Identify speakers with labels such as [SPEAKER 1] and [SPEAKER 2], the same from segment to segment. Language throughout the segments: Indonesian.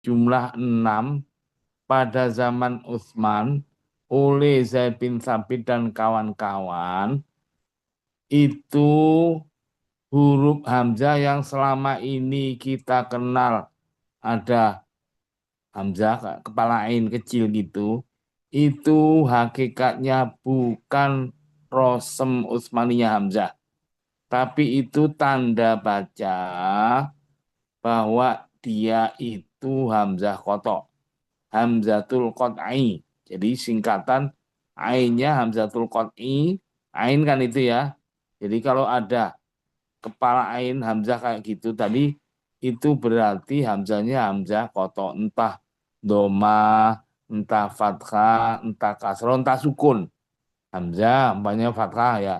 [SPEAKER 1] jumlah 6 pada zaman Utsman oleh Zaid bin Thabit dan kawan-kawan itu huruf Hamzah yang selama ini kita kenal ada Hamzah kepala ain kecil gitu itu hakikatnya bukan Rosem Utsmaniyah Hamzah tapi itu tanda baca bahwa dia itu Hamzah kotok Hamzatul Qat'i. Jadi singkatan ainnya Hamzatul Qat'i. Ain kan itu ya. Jadi kalau ada kepala ain Hamzah kayak gitu tadi, itu berarti Hamzahnya Hamzah kotok. Entah doma, entah fathah, entah kasroh, entah sukun. Hamzah, umpamanya fathah ya.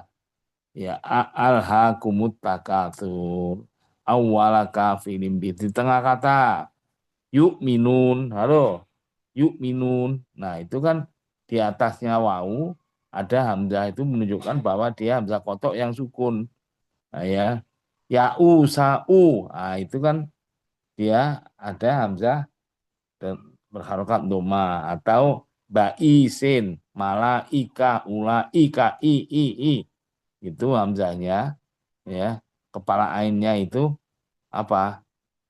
[SPEAKER 1] Ya, alhaakumut takatsur. Awwala kafirin di tengah kata. Yuk minun, halo. Yuk minun. Nah, itu kan di atasnya wau ada hamzah itu menunjukkan bahwa dia hamzah kotok yang sukun. Nah, ya. Ya'u sa'u. Nah, itu kan dia ada hamzah dan berharokat doma atau baisin, malaika, ulaika, i. Itu hamzahnya ya. Kepala ainnya itu apa?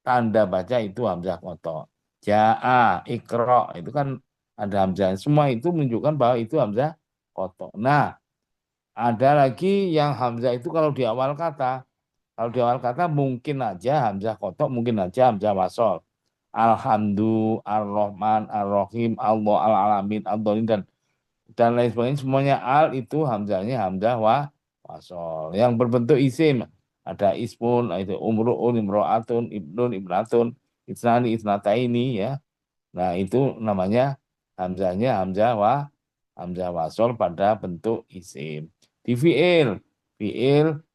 [SPEAKER 1] Tanda baca itu hamzah kotok. Ja'a, ikro, itu kan ada hamzah. Semua itu menunjukkan bahwa itu hamzah kotok. Nah, ada lagi yang hamzah itu kalau di awal kata. Kalau di awal kata mungkin aja hamzah kotok, mungkin aja hamzah wasol. Alhamdu, Ar-Rahman, Ar-Rahim, Allah, Al-Alamin, Al-Dhalin, dan lain sebagainya. Semuanya al itu hamzahnya hamzah wasol. Yang berbentuk isim ada ismun, itu umruun, imro'atun, ibnun, ibnatun, isnani, isnataini ya. Nah itu namanya hamzahnya hamzah wasol pada bentuk isim. Di fiil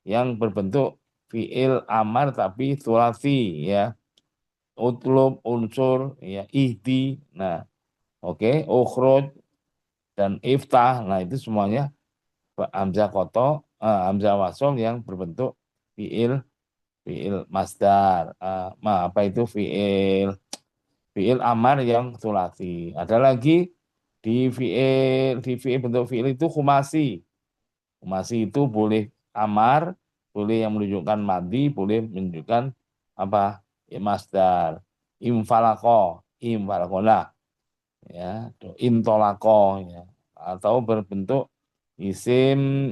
[SPEAKER 1] yang berbentuk fiil amar tapi sulasi ya. Utlub, unsur, ya, ihdi. Nah, oke, ukhroj dan iftah. Nah, itu semuanya hamzah kotok, hamzah wasol yang berbentuk fiil fiil masdar. Apa itu fiil amar yang sulasi. Ada lagi di fiil bentuk fiil itu khumasi. Khumasi itu boleh amar, boleh yang menunjukkan madi, boleh menunjukkan apa? Ya, masdar. Imfalako lah ya, intolako ya, atau berbentuk isim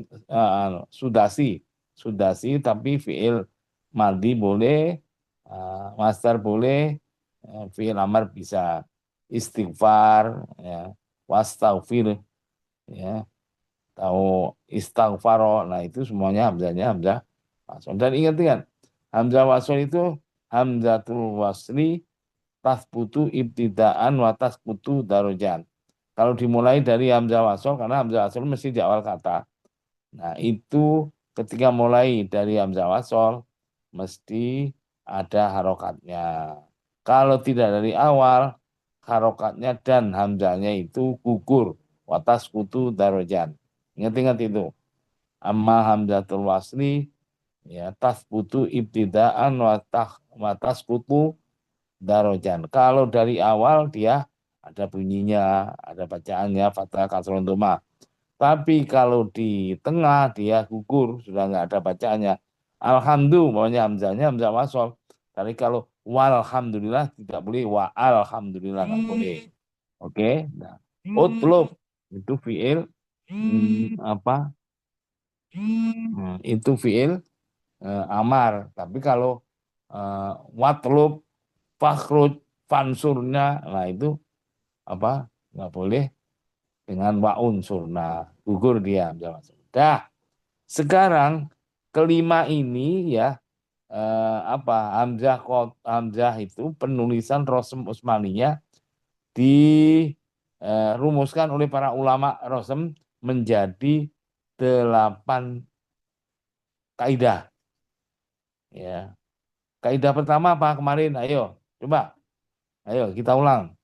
[SPEAKER 1] sudasi, tapi fiil madi boleh, masdar boleh, fiil amar bisa istighfar ya, wastaghfir ya, atau istaghfaro. Nah itu semuanya hamzahnya hamzah wasol. Dan ingat hamzah wasol itu hamzatul wasli tasbutu ibtidaan wa tasbutu darojan. Kalau dimulai dari hamzah wasol, karena hamzah wasol mesti di awal kata. Nah, itu ketika mulai dari hamzah wasol, mesti ada harokatnya. Kalau tidak dari awal, harokatnya dan hamzahnya itu gugur. Watas kutu darojan. Ingat-ingat itu. Amma hamzatul wasli, ya, tasbutu ibtidaan watas kutu darojan. Kalau dari awal dia ada bunyinya, ada bacaannya, fathah, kasroh, doma. Tapi kalau di tengah dia gugur, sudah nggak ada bacaannya. Alhamdulillah, maunya hamzahnya hamzah wasol. Tapi kalau walhamdulillah tidak boleh, wa alhamdulillah nggak boleh. Oke, nah, utlub itu fiil apa? Itu fiil amar. Tapi kalau eh, watlub, fakhruj, fansurnya, nah itu apa? Nggak boleh dengan wa unsur. Nah, gugur dia. Dah, sekarang kelima ini ya apa Hamzah itu penulisan Rosem Utsmaniyah dirumuskan oleh para ulama Rosem menjadi 8 kaidah ya. Kaidah pertama apa kemarin? Ayo, coba. Ayo kita ulang.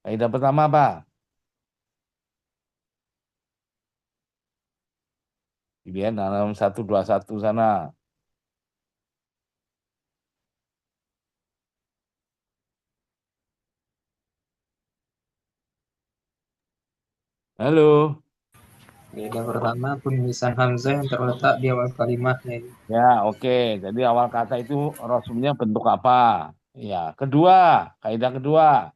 [SPEAKER 1] Kaidah pertama apa? Pilihan dalam 121 sana. Halo.
[SPEAKER 2] Kaidah pertama penulisan hamzah yang terletak di awal kalimatnya.
[SPEAKER 1] Ya, oke. Jadi awal kata itu rasumnya bentuk apa? Ya, kedua, kaidah kedua.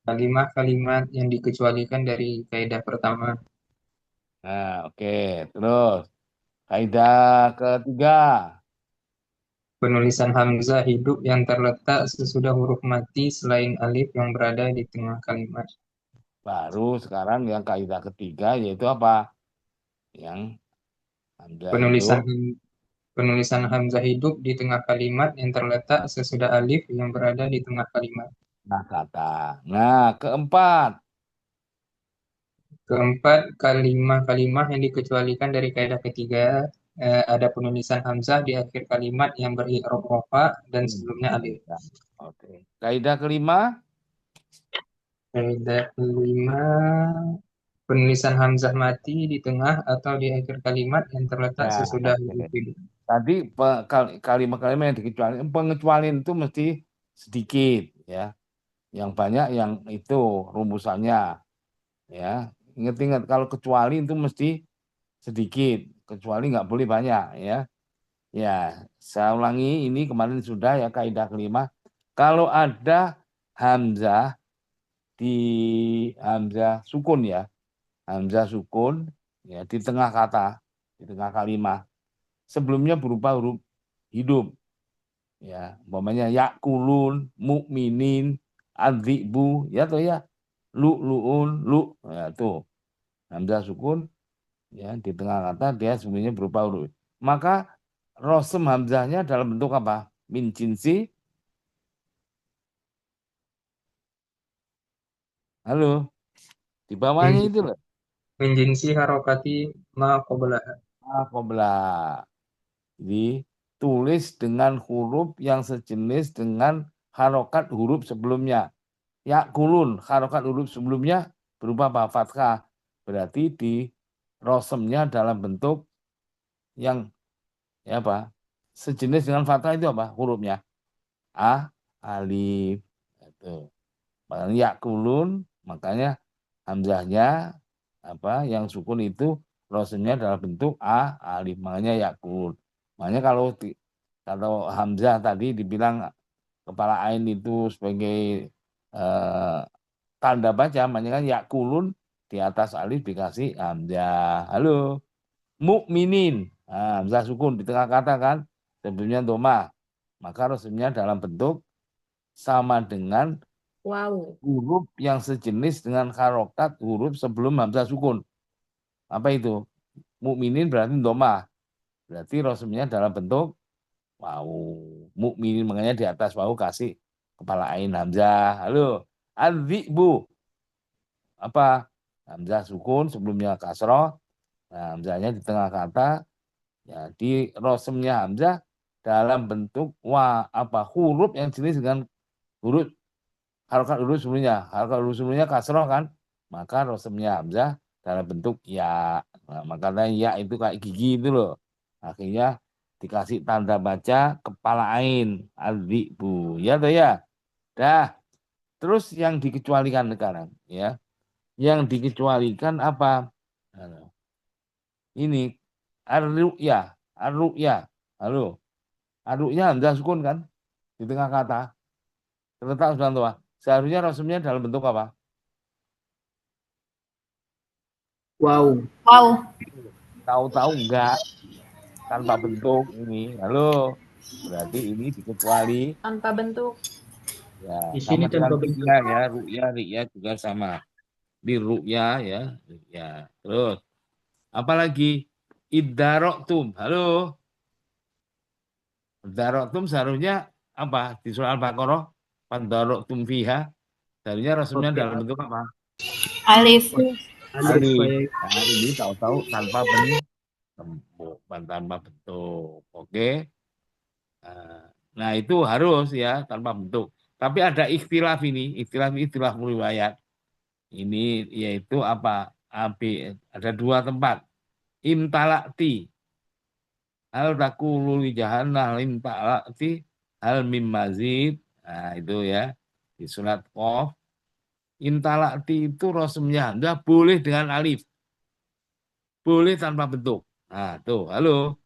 [SPEAKER 2] Kalimat-kalimat yang dikecualikan dari kaidah pertama.
[SPEAKER 1] Nah, oke. Terus, kaidah ketiga.
[SPEAKER 2] Penulisan hamzah hidup yang terletak sesudah huruf mati selain alif yang berada di tengah kalimat.
[SPEAKER 1] Baru sekarang yang kaidah ketiga yaitu apa? Yang hamzah
[SPEAKER 2] Penulisan
[SPEAKER 1] hidup
[SPEAKER 2] penulisan hamzah hidup di tengah kalimat yang terletak sesudah alif yang berada di tengah kalimat.
[SPEAKER 1] nah kata. Nah, keempat.
[SPEAKER 2] Keempat, kalimat-kalimat yang dikecualikan dari kaidah ketiga ada penulisan hamzah di akhir kalimat yang beri'rab rafa dan sebelumnya alif.
[SPEAKER 1] Ya, oke. Kaidah kelima.
[SPEAKER 2] Kaidah kelima, penulisan hamzah mati di tengah atau di akhir kalimat yang terletak
[SPEAKER 1] Ya,
[SPEAKER 2] sesudah
[SPEAKER 1] oke.
[SPEAKER 2] huruf hidup.
[SPEAKER 1] Tadi kalimat-kalimat yang dikecualikan, pengecualian itu mesti sedikit, ya. Yang banyak yang itu rumusannya, ya. Ingat-ingat kalau kecuali itu mesti sedikit, kecuali nggak boleh banyak, ya. Ya, saya ulangi ini kemarin sudah ya kaidah kelima. Kalau ada hamzah di hamzah sukun ya, hamzah sukun ya di tengah kata, di tengah kalimat, sebelumnya berupa huruf hidup ya, umpamanya yakulun, mukminin, adzibu, ya tuh ya, lu'luun, lu, ya tuh hamzah sukun ya di tengah kata dia sebenarnya berupa huruf. Maka rosem hamzahnya dalam bentuk apa? Min jinsi, halo, di bawahnya itu loh.
[SPEAKER 2] Min jinsi harokati ma qablaha.
[SPEAKER 1] Qabla. Jadi tulis dengan huruf yang sejenis dengan harokat huruf sebelumnya. Ya kulun, harokat huruf sebelumnya berupa apa? Fathah. Berarti di rosemnya dalam bentuk yang ya apa? Sejenis dengan fathah itu apa? Hurufnya A, alif. Itu. Makanya ya kulun, makanya hamzahnya apa? Yang sukun itu rosemnya dalam bentuk A, alif. Makanya ya kulun. Makanya kalau hamzah tadi dibilang kepala ain itu sebagai eh, tanda baca, makanya kan yakulun di atas alif dikasih hamzah. Halo, mukminin. Nah, hamzah sukun di tengah kata kan, sebelumnya doma. Maka resminya dalam bentuk sama dengan
[SPEAKER 3] Wow.
[SPEAKER 1] huruf yang sejenis dengan harokat huruf sebelum hamzah sukun. Apa itu? Mukminin berarti doma. Berarti resminya dalam bentuk wow. Mukminin makanya di atas wow kasih kepala ain hamzah. Halo, adzibu apa hamzah sukun sebelumnya kasroh, nah, hamzahnya di tengah kata ya di rosemnya hamzah dalam bentuk apa huruf yang jenis dengan huruf harokat huruf sebelumnya, harokat huruf sebelumnya kasroh kan, maka rosemnya hamzah dalam bentuk ya. Nah, makanya ya itu kayak gigi itu loh, akhirnya dikasih tanda baca kepala ain bu ya tuh ya. Dah, terus yang dikecualikan sekarang ya, yang dikecualikan apa? Nah, ini ar-ru'ya, ar-ru'ya. Halo, ar-ru'ya hamzah sukun kan di tengah kata. Terletak sudah tua. Seharusnya rasumnya dalam bentuk apa?
[SPEAKER 2] Wow.
[SPEAKER 3] Wow.
[SPEAKER 1] Tahu-tahu enggak tanpa bentuk ini. Halo, berarti ini dikecuali
[SPEAKER 3] Tanpa bentuk.
[SPEAKER 1] ya
[SPEAKER 2] Di
[SPEAKER 1] sama
[SPEAKER 2] sini
[SPEAKER 1] dengan
[SPEAKER 2] tanpa bentuk.
[SPEAKER 1] ru'ya ya, ru'ya, ri'ya juga sama. Di ru'ya ya, ya. Terus apalagi iddaroktum. Halo, iddaroktum seharusnya apa? Di surah Al-Baqarah, paddaroktum fiha. Seharusnya rasumnya
[SPEAKER 2] Oke,
[SPEAKER 1] dalam bentuk apa?
[SPEAKER 3] Alif.
[SPEAKER 2] alif
[SPEAKER 1] Alif.
[SPEAKER 2] baik.
[SPEAKER 1] Nah, ini tahu-tahu tanpa bentuk, tanpa bentuk. Oke. Nah, itu harus ya tanpa bentuk. Tapi ada ikhtilaf ini, ikhtilaf riwayat. Ini yaitu apa? AB ada dua tempat. Imtalakti. Hal takulu li jahannam imtalakti hal mim mazid. Nah, itu ya. Di surat Qaf Intalakti itu rosmnya hamzah boleh dengan alif, boleh tanpa bentuk. Nah, tuh, halo.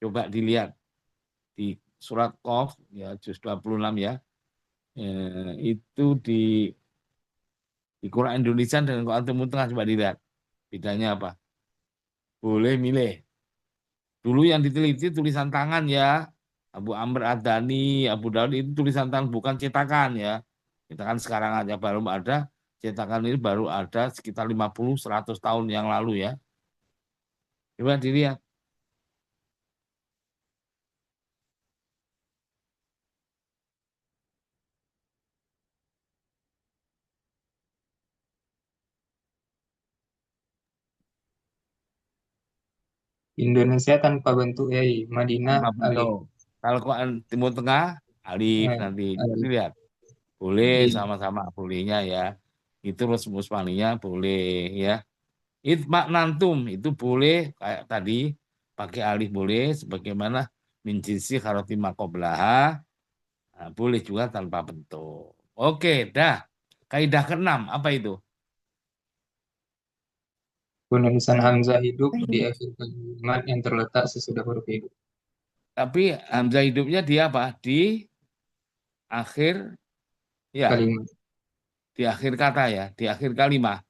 [SPEAKER 1] Coba dilihat di surat Qaf ya juz 26 ya. Itu di Quran Indonesia dan Quran Timur Tengah coba dilihat. Bedanya apa? Boleh milih. Dulu yang diteliti tulisan tangan ya. Abu Amr Ad-Dani, Abu Daud itu tulisan tangan bukan cetakan ya. Cetakan sekarang aja baru ada. Cetakan ini baru ada sekitar 50-100 tahun yang lalu ya. Coba dilihat.
[SPEAKER 2] Indonesia tanpa bentuk yai. Madinah
[SPEAKER 1] Tanpa
[SPEAKER 2] alif.
[SPEAKER 1] bentuk. Kalau Quran Timur Tengah, alif
[SPEAKER 2] Eh,
[SPEAKER 1] nanti. Coba
[SPEAKER 2] alif.
[SPEAKER 1] dilihat. Boleh
[SPEAKER 2] Iya.
[SPEAKER 1] sama-sama bolehnya ya. Itu Rusmus Usmaniyah boleh ya. Itmak nantum itu boleh kayak tadi pakai alif boleh sebagaimana min jinsi haroti makoblaha. Nah, boleh juga tanpa bentuk. Oke, dah. Kaidah keenam apa itu?
[SPEAKER 2] Penulisan hamzah hidup di akhir kalimat yang terletak sesudah huruf hidup.
[SPEAKER 1] Tapi hamzah hidupnya di apa? Di akhir ya,
[SPEAKER 2] Kalimat.
[SPEAKER 1] di akhir kata ya, di akhir kalimat.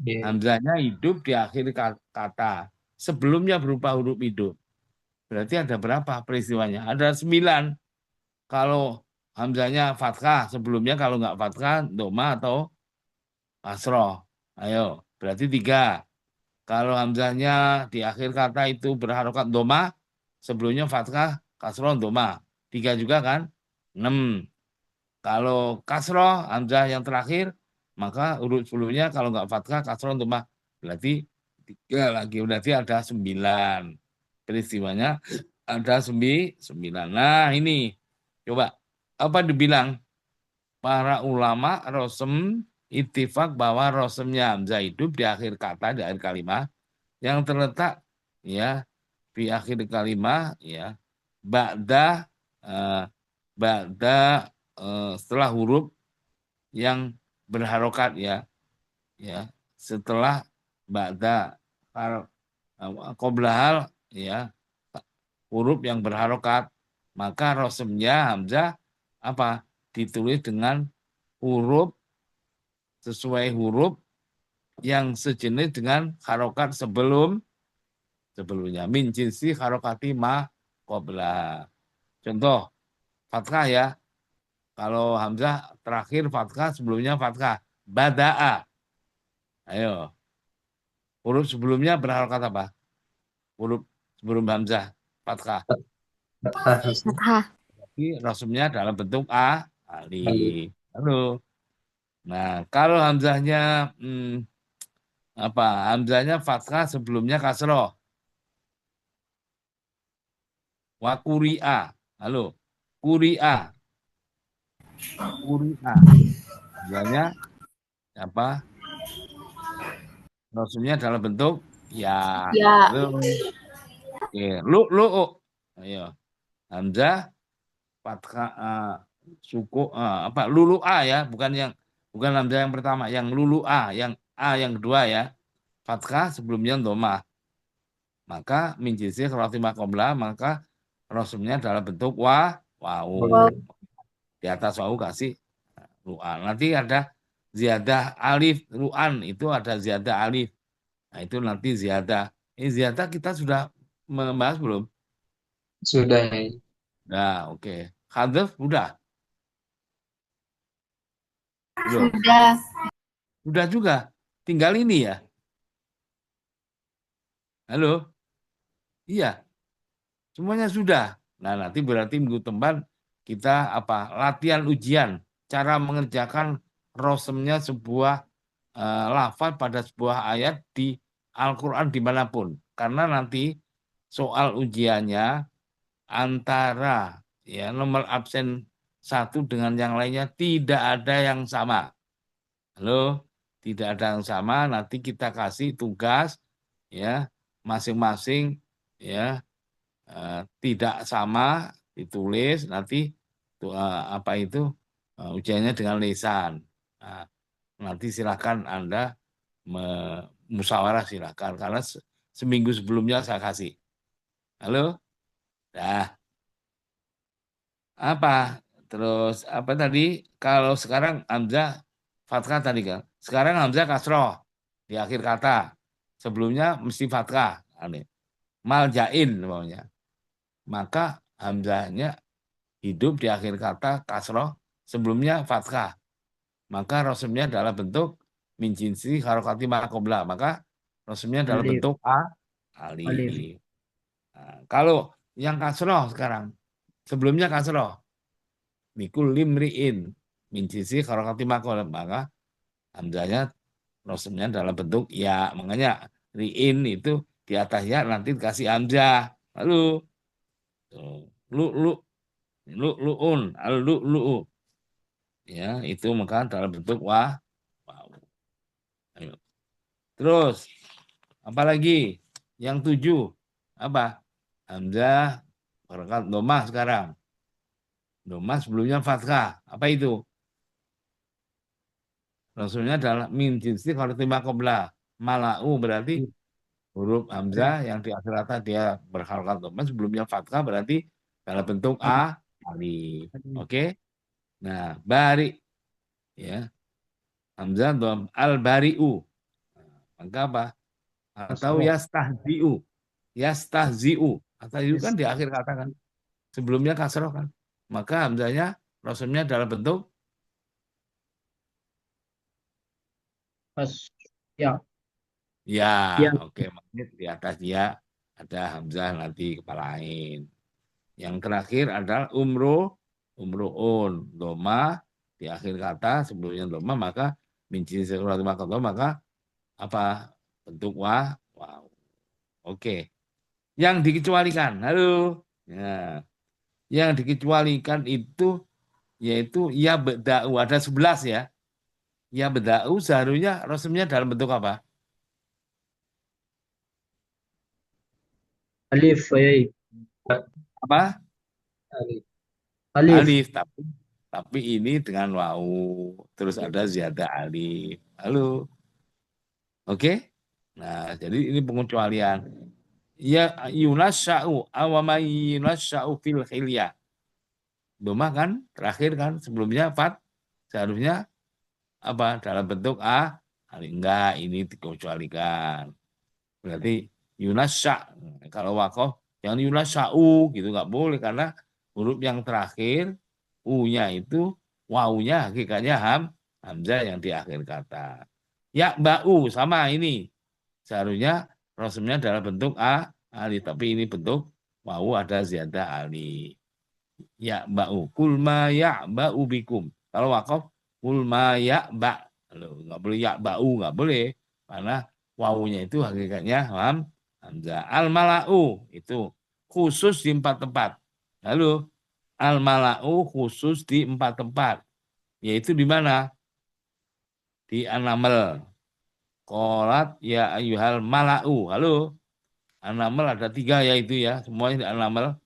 [SPEAKER 2] Iya.
[SPEAKER 1] Hamzahnya hidup di akhir kata. Sebelumnya berupa huruf hidup. Berarti ada berapa peristiwanya? Ada 9. Kalau hamzahnya fathah, sebelumnya kalau nggak fathah, doma atau kasroh. Ayo, berarti 3. Kalau hamzahnya di akhir kata itu berharokat doma, sebelumnya fathah, kasroh, doma. 3 juga kan? 6. Kalau kasroh, hamzah yang terakhir, maka urut sebelumnya kalau nggak fathah, kasroh, doma. Berarti 3 lagi, berarti ada 9. Peristiwanya ada 9. Nah ini, coba. Apa dibilang? Para ulama rosem ittifak bahwa rosemnya hamzah hidup di akhir kata, di akhir kalimat, yang terletak ya di akhir kalimat ya ba'da eh, ba'da setelah huruf yang berharokat ya ya setelah ba'da qoblahal ya huruf yang berharokat maka rosemnya hamzah apa ditulis dengan huruf sesuai huruf yang sejenis dengan harokat sebelumnya min jinsi harokati ma qabla. Contoh fathah ya. Kalau hamzah terakhir fathah sebelumnya fathah. Bada'a. Ayo. Huruf sebelumnya berharokat apa? Huruf sebelum hamzah fathah.
[SPEAKER 2] Fathah Hamzah.
[SPEAKER 3] Fathah.
[SPEAKER 1] Jadi rasumnya dalam bentuk
[SPEAKER 2] Alif.
[SPEAKER 1] alif. Halo. Nah, kalau hamzahnya apa? Hamzahnya fathah sebelumnya kasroh. Wa kuri'a. Halo. Kuri'a. Kuri'a. Hamzahnya apa? Rasulnya dalam bentuk ya.
[SPEAKER 3] Ya.
[SPEAKER 1] Halo. Oke. Oh. Ayo. Hamzah fathah suku apa lulu a ya, bukan hamzah yang pertama, yang lulu a yang kedua ya. Fathah sebelumnya dhamma. Maka min jinsi khotimah qabla maka rasulnya dalam bentuk wau.
[SPEAKER 2] Wow.
[SPEAKER 1] Di atas wau kasih ru'an. Nanti ada ziyadah alif ru'an itu ada ziyadah alif. Nah, itu nanti ziyadah. Ini ziyadah kita sudah membahas belum?
[SPEAKER 2] Sudah yai.
[SPEAKER 1] Nah, oke. Hadaf udah. Belum.
[SPEAKER 3] Sudah.
[SPEAKER 1] Udah juga. Tinggal ini ya. Halo. Iya, semuanya sudah. Nah, nanti berarti minggu depan kita apa? Latihan ujian cara mengerjakan rosemnya sebuah lafaz pada sebuah ayat di Al-Qur'an dimanapun. Karena nanti soal ujiannya antara ya nomor absen satu dengan yang lainnya tidak ada yang sama. Halo, tidak ada yang sama. Nanti kita kasih tugas ya masing-masing ya tidak sama ditulis nanti apa itu ujiannya dengan lisan. Nah, nanti silakan Anda musyawarah silakan karena seminggu sebelumnya saya kasih. Halo? Dah. Apa? Terus apa tadi? Kalau sekarang Hamzah fathah tadi kan. Sekarang Hamzah kasroh di akhir kata. Sebelumnya mesti fathah. Aneh. Maljain namanya. Maka Hamzahnya hidup di akhir kata kasroh. Sebelumnya fathah. Maka rosmnya adalah bentuk min jinsi harokati makobla. Maka rosmnya adalah
[SPEAKER 4] Alif.
[SPEAKER 1] bentuk
[SPEAKER 4] Alif.
[SPEAKER 1] alif. Nah, kalau yang kasroh sekarang. Sebelumnya kasroh. Mikul limriin min jinsi harokati makobla. Maka hamzahnya rosmnya dalam bentuk ya. Makanya riin itu di atasnya nanti dikasih hamzah. Lalu lu lu luun al lu ya itu maka dalam bentuk wah. Ayo. Terus apalagi yang 7 apa? Hamzah harokat domah sekarang. Domah sebelumnya fathah. Apa itu? Rasulnya adalah min jinsi khartimah qabla. Malau berarti huruf hamzah yang di akhir kata dia berharokat domah sebelumnya fathah berarti dalam bentuk alif. Oke? Nah, bari ya. Hamzah dom al bariu. Maka apa? Atau
[SPEAKER 4] Kasroh.
[SPEAKER 1] yastahziu. Atau itu kan
[SPEAKER 4] Yes.
[SPEAKER 1] di akhir kata kan. Sebelumnya kasroh kan. Maka hamzahnya rasulnya dalam bentuk
[SPEAKER 4] Pas. Ya.
[SPEAKER 1] ya.
[SPEAKER 4] Ya.
[SPEAKER 1] Oke, makanya di atas dia ada hamzah nanti kepalain. Yang terakhir adalah umruun doma di akhir kata sebelumnya doma maka min jinsi maka apa bentuk wow. Oke. Yang dikecualikan. Halo. Ya. Yang dikecualikan itu yaitu ya bedau ada 11 ya. Ya bedau seharusnya rosmnya dalam bentuk apa?
[SPEAKER 4] Alif. Ya.
[SPEAKER 1] Apa?
[SPEAKER 2] Alif.
[SPEAKER 4] Alif.
[SPEAKER 1] Alif tapi ini dengan wau terus ada ziyadah alif. Halo. Oke? Nah, jadi ini pengecualian. Ya yunasya'u awama yunasya'u fil khilyah. Doma kan terakhir kan sebelumnya fat seharusnya apa dalam bentuk enggak ini dikecualikan berarti yunasya kalau wakof yang yunasya'u gitu nggak boleh karena huruf yang terakhir u-nya itu wau-nya hakikatnya hamzah yang di akhir kata ya ba'u sama ini seharusnya rosmnya dalam bentuk alif tapi ini bentuk wau ada ziyadah alif ya ba'u kulma ya ba'u bikum kalau wakof kulma ya ba nggak boleh ya ba'u nggak boleh karena wawunya itu hakikatnya hamzah al malau itu khusus di 4 tempat lalu al malau khusus di 4 tempat yaitu di mana di An-Naml qolat ya ayyuhal malau halo An-Naml ada 3 yaitu ya semuanya di An-Naml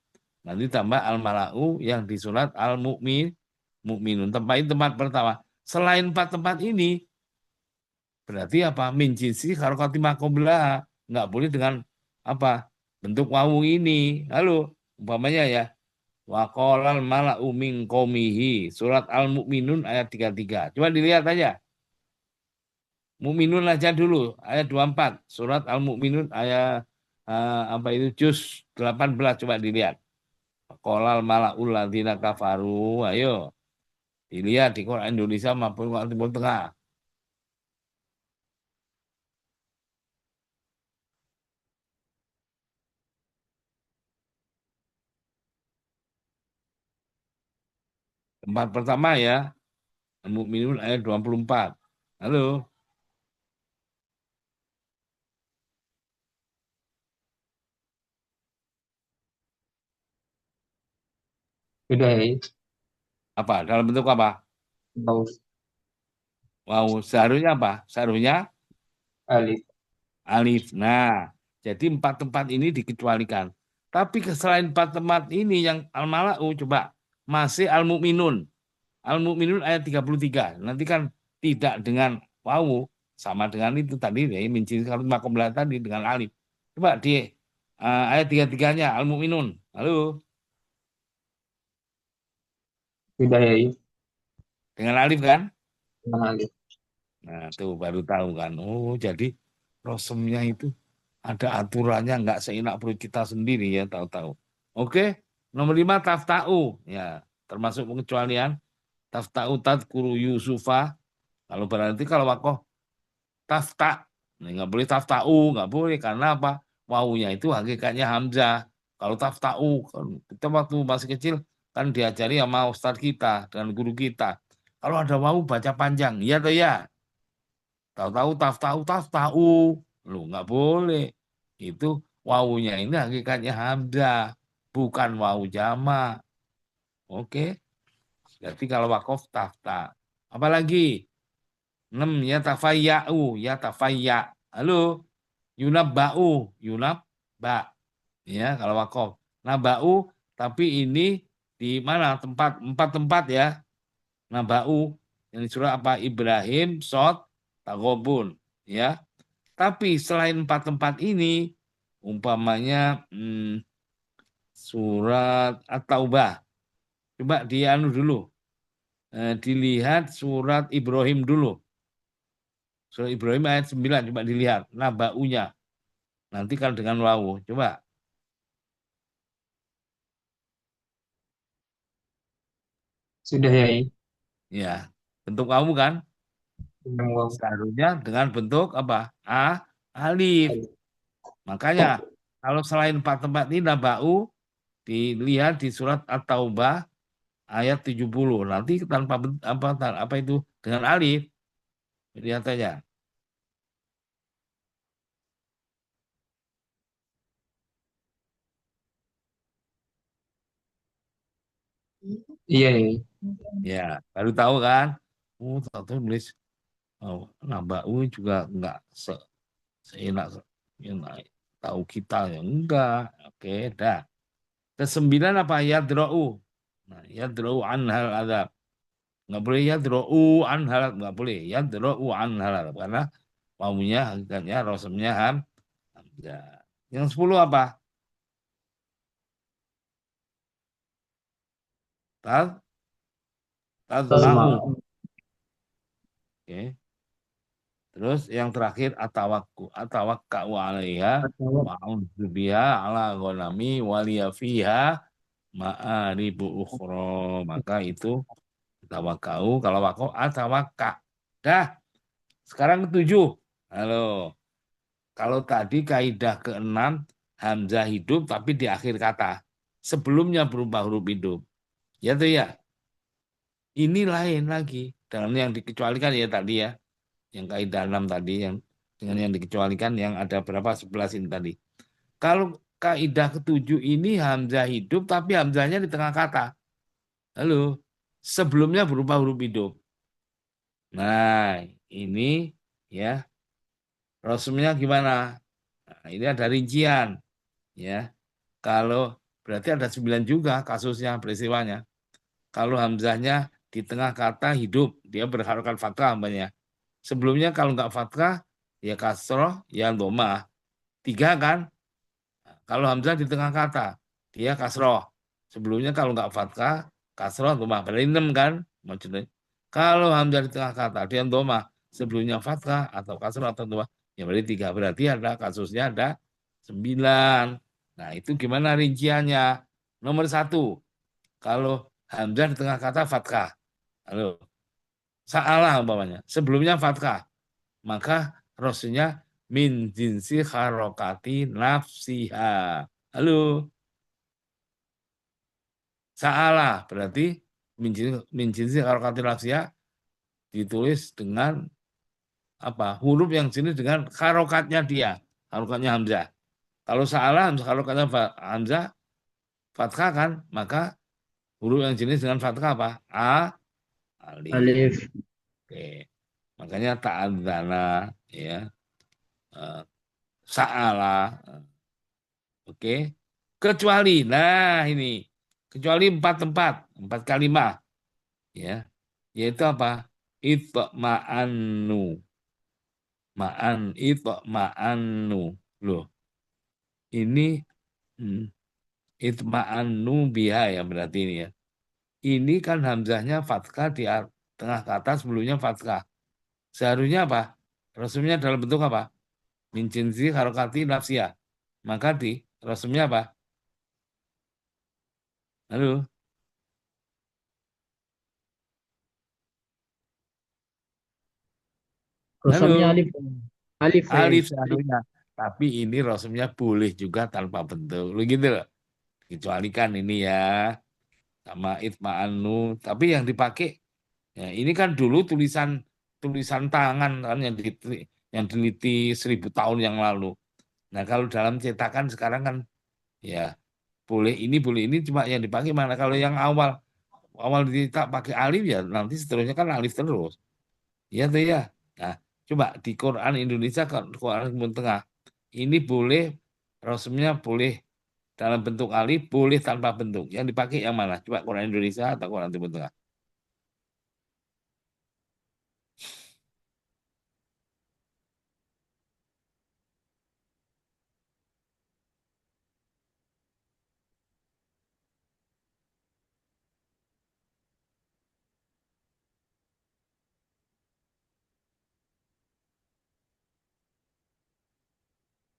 [SPEAKER 1] nanti tambah al-malau yang di surat al-mu'minun tempat pertama selain 4 tempat ini berarti apa min jinsi harokati makobla nggak boleh dengan apa bentuk wawu ini halo umpamanya ya waqalal mala'u min qaumihi surat al-mu'minun ayat 33 coba dilihat aja Mu'minun aja dulu ayat 24 surat al-mu'minun ayat apa itu juz 18 coba dilihat Kolal malaul ladina kafaru. Ayo. Dilihat di Quran Indonesia maupun Quran Timur Tengah. Tempat pertama ya. Al-Mu'minun ayat 24. Halo.
[SPEAKER 2] Sudah ya.
[SPEAKER 1] Apa? Dalam bentuk apa?
[SPEAKER 2] Bau.
[SPEAKER 1] Wow. Seharusnya apa? Seharusnya
[SPEAKER 2] Alif.
[SPEAKER 1] alif. Nah, jadi 4 tempat ini dikecualikan. Tapi selain 4 tempat ini yang al-mala'u coba masih al-mu'minun. Al-mu'minun ayat 33. Nanti kan tidak dengan wawu, sama dengan itu tadi ya, min jinsi makomlah tadi dengan alif. Coba di ayat 33-nya Al-Mu'minun. Halo,
[SPEAKER 2] Sudah ya,
[SPEAKER 1] dengan alif kan?
[SPEAKER 2] mengalir.
[SPEAKER 1] Nah, tuh baru tahu kan. Oh, jadi rosemnya itu ada aturannya, nggak seenak perut kita sendiri ya, tahu-tahu. Oke, nomor 5 tafta'u. Ya, termasuk pengecualian. Tafta'u tadkuru Yusufa. Kalau berarti kalau wakoh tafta. Nah, nggak boleh tafta'u, nggak boleh. Karena apa? Wawunya itu hakikatnya Hamzah. Kalau tafta'u, kan kita waktu masih kecil kan diajari sama ustadz kita dengan guru kita. Kalau ada wawu baca panjang, iya atau ya? Tahu-tahu tahu-tahu lu nggak boleh. Itu wawunya ini hakikatnya hamzah, bukan wawu jama. Oke, berarti kalau wakof tafta. Apalagi 6 ya tafayya'u, ya tafayya. Halo, yunabba'u, yunabba. Ya, kalau wakof. Naba'u, tapi ini di mana? Empat tempat ya. Naba'u yang di surah apa? Ibrahim, Sod, Tagobun. Ya, tapi selain empat tempat ini, umpamanya surat At-Taubah, coba dianu dulu, dilihat surat Ibrahim dulu. Surat Ibrahim ayat 9, coba dilihat, nabaunya. Nanti kalau dengan wawu, coba.
[SPEAKER 2] Sudah ya,
[SPEAKER 1] Ya, bentuk wawu kan?
[SPEAKER 2] tentang waw.
[SPEAKER 1] Seharusnya dengan bentuk apa? Alif. Makanya, kalau selain empat tempat ini nabau, dilihat di surat At-Taubah, ayat 70. Nanti tanpa apa itu dengan alif, lihat aja.
[SPEAKER 2] Iya ya,
[SPEAKER 1] Ya, baru tahu kan? Oh, tahu nulis oh, nambah U juga enggak seenak enak tahu kita ya enggak. Oke, dah. Kesembilan apa yadra'u? Nah, yadra'u an hal adab. Enggak boleh yadra'u an hal, enggak boleh yadra'u an hal adab karena maunya hakikatnya rasamnya hamzah. Yang 10 apa? Tad tadma'u.
[SPEAKER 4] Tasma.
[SPEAKER 1] Oke. Terus yang terakhir atawakka'u 'alaiha
[SPEAKER 4] Atau
[SPEAKER 1] wa a'udzu biha ala ghanami waliya fiha ma'aribu ukhra. Maka itu tawakka'u kalau waqaf atawakka. Dah, sekarang ketujuh. Halo. Kalau tadi kaidah keenam hamzah hidup tapi di akhir kata. Sebelumnya berupa huruf hidup. Ya tuh ya. Ini lain lagi dengan yang dikecualikan ya tadi ya. Yang kaidah 6 tadi yang dengan yang dikecualikan yang ada berapa 11 ini tadi. Kalau kaidah ketujuh ini hamzah hidup tapi hamzahnya di tengah kata. Halo, sebelumnya berupa huruf hidup. Nah, ini ya rasumnya gimana? Nah, ini ada rincian ya. Kalau berarti ada 9 juga kasusnya peristiwanya. Kalau hamzahnya di tengah kata hidup, dia berharokat fathah namanya. Sebelumnya kalau nggak fathah, ya kasroh, ya domah. 3 kan? Kalau hamzah di tengah kata, dia kasroh. Sebelumnya kalau nggak fathah, kasroh, domah. Berarti 6 kan? Maksudnya. Kalau hamzah di tengah kata, dia domah. Sebelumnya fathah atau kasroh atau domah. Ya berarti 3. Berarti ada kasusnya ada 9. Nah itu gimana rinciannya? Nomor 1, kalau hamzah di tengah kata fathah. Halo, salah umpamanya. Sebelumnya fathah. Maka rosnya min jinsi harokati nafsiha. Halo, salah berarti min jinsi harokati nafsiha ditulis dengan apa? Huruf yang jenis dengan harokatnya dia, harokatnya hamzah. Kalau salah harokatnya hamzah fathah kan, maka huruf yang jenis dengan fathah apa? Alif.
[SPEAKER 4] alif.
[SPEAKER 1] Oke. Makanya ta'adzana ya. eh, Sa'ala. Oke. Kecuali, nah ini. Kecuali empat tempat, empat kalimat. Ya. Yaitu apa? Itma'annu. Itma'annu. Loh, ini itma'annu biha ya berarti ini ya. Ini kan hamzahnya fathah di tengah kata, sebelumnya fathah. Seharusnya apa? Rasumnya dalam bentuk apa? Min jinsi harokati nafsiyah. Maka di rasumnya apa? Halo?
[SPEAKER 4] Rosamnya
[SPEAKER 1] Halo?
[SPEAKER 4] alif. Alif Pak Yai.
[SPEAKER 1] Alif
[SPEAKER 4] Alif.
[SPEAKER 1] seharusnya. Tapi ini rasumnya boleh juga tanpa bentuk. Lu gitu loh. Kecualikan ini ya. Sama itma'annu. Tapi yang dipakai, ya ini kan dulu tulisan tulisan tangan kan yang diliti 1000 tahun yang lalu. Nah kalau dalam cetakan sekarang kan ya boleh ini cuma yang dipakai mana kalau yang awal dicetak pakai alif ya nanti seterusnya kan alif terus. Iya tuh ya. Nah, coba di Quran Indonesia, Quran Timur Tengah, ini boleh, rasumnya boleh dalam bentuk alif, boleh tanpa bentuk. Yang dipakai yang mana? Coba Quran Indonesia atau Quran Timur Tengah?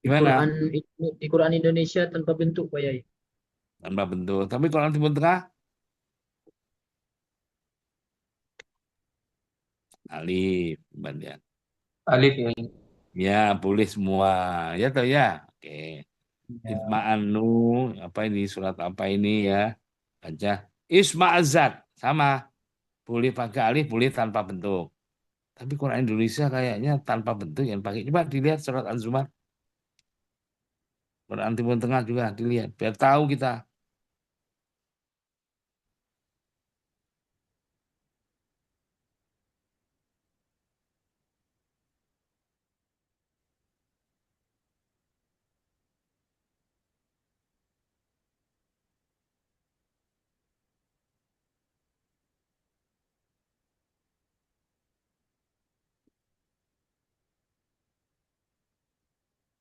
[SPEAKER 4] Di Quran
[SPEAKER 1] Gimana?
[SPEAKER 4] di Quran Indonesia tanpa bentuk Pak Yai.
[SPEAKER 1] Tanpa bentuk. Tapi Quran Timur Tengah, alif. Banyak.
[SPEAKER 2] Alif ya.
[SPEAKER 1] Ya, boleh semua. Ya toh ya. Oke.
[SPEAKER 4] Ya.
[SPEAKER 1] Itma'annu, apa ini, surat apa ini ya? Baca. Isma'azat, sama. Boleh pakai alif, boleh tanpa bentuk. Tapi Quran Indonesia kayaknya tanpa bentuk yang pakai. Coba dilihat surat An-Zumar. Quran Timur Tengah juga dilihat. Biar tahu kita.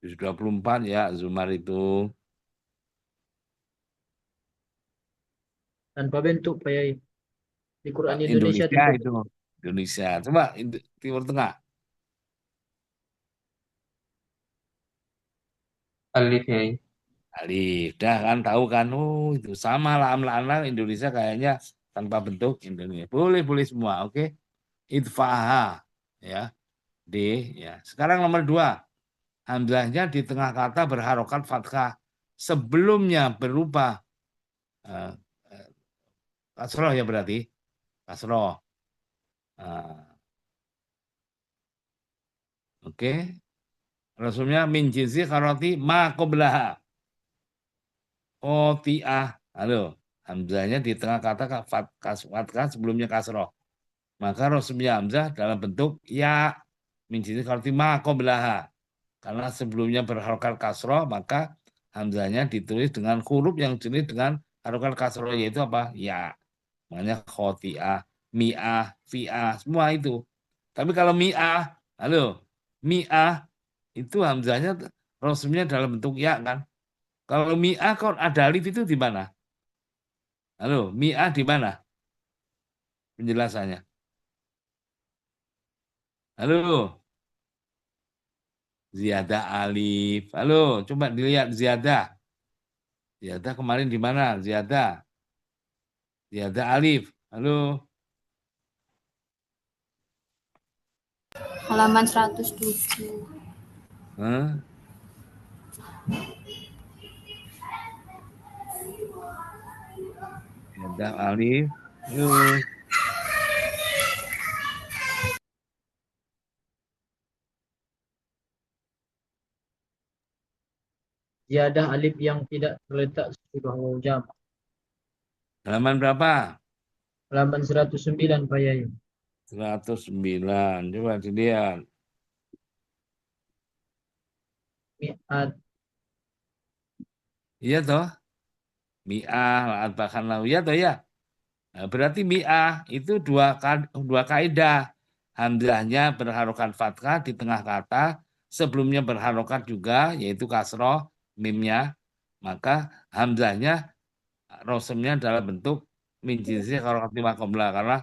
[SPEAKER 1] Juz 24 ya Zumar itu.
[SPEAKER 4] Tanpa bentuk Pak Yai. Di Quran Indonesia
[SPEAKER 1] Indonesia
[SPEAKER 4] tanpa
[SPEAKER 1] itu.
[SPEAKER 4] bentuk.
[SPEAKER 1] Indonesia. Coba Timur Tengah.
[SPEAKER 2] Alif ya.
[SPEAKER 1] Alif. Dah kan tahu kan. Oh itu sama lah amla Indonesia kayaknya tanpa bentuk Indonesia. Boleh semua. Oke. Idfaha. Ya. D. Ya. Sekarang nomor 2. Hamzahnya di tengah kata berharokat fathah. Sebelumnya berubah eh, eh, kasroh ya berarti. Kasroh. Oke. Rasulnya min jinsi karoti ma qoblaha. Kotiah. Halo. Hamzahnya di tengah kata fathah sebelumnya kasroh. Maka rasulnya hamzah dalam bentuk ya min jinsi karoti ma qoblaha. Karena sebelumnya berharokat kasroh, maka hamzahnya ditulis dengan huruf yang jenis dengan harokat kasroh, yaitu apa? Ya. Makanya khotiah, mi'ah, fi'ah, semua itu. Tapi kalau mi'ah, halo, mi'ah itu hamzahnya rasumnya dalam bentuk ya kan? Kalau mi'ah kalau ada alif itu di mana? Halo, mi'ah di mana penjelasannya? Halo, ziyadah alif. Halo, coba dilihat ziyadah. Ziyadah kemarin di mana? Ziyadah. Ziyadah alif. Halo.
[SPEAKER 3] Halaman 107.
[SPEAKER 1] Hah? Ziyadah alif. Halo.
[SPEAKER 4] Ziyadah alif yang tidak terletak sesudah waw jam.
[SPEAKER 1] Halaman berapa?
[SPEAKER 4] Halaman 109 Pak Yai.
[SPEAKER 1] 109. Coba dilihat.
[SPEAKER 4] Mi'at.
[SPEAKER 1] Iya toh? Mi'ah, la'at bahkan lahu. Iya toh ya? Nah, berarti mi'ah itu dua kaidah. hamzahnya berharokat fathah di tengah kata, sebelumnya berharokat juga, yaitu kasroh, mimnya, maka hamzahnya rosemnya dalam bentuk min jinsi harokat lima qabla, karena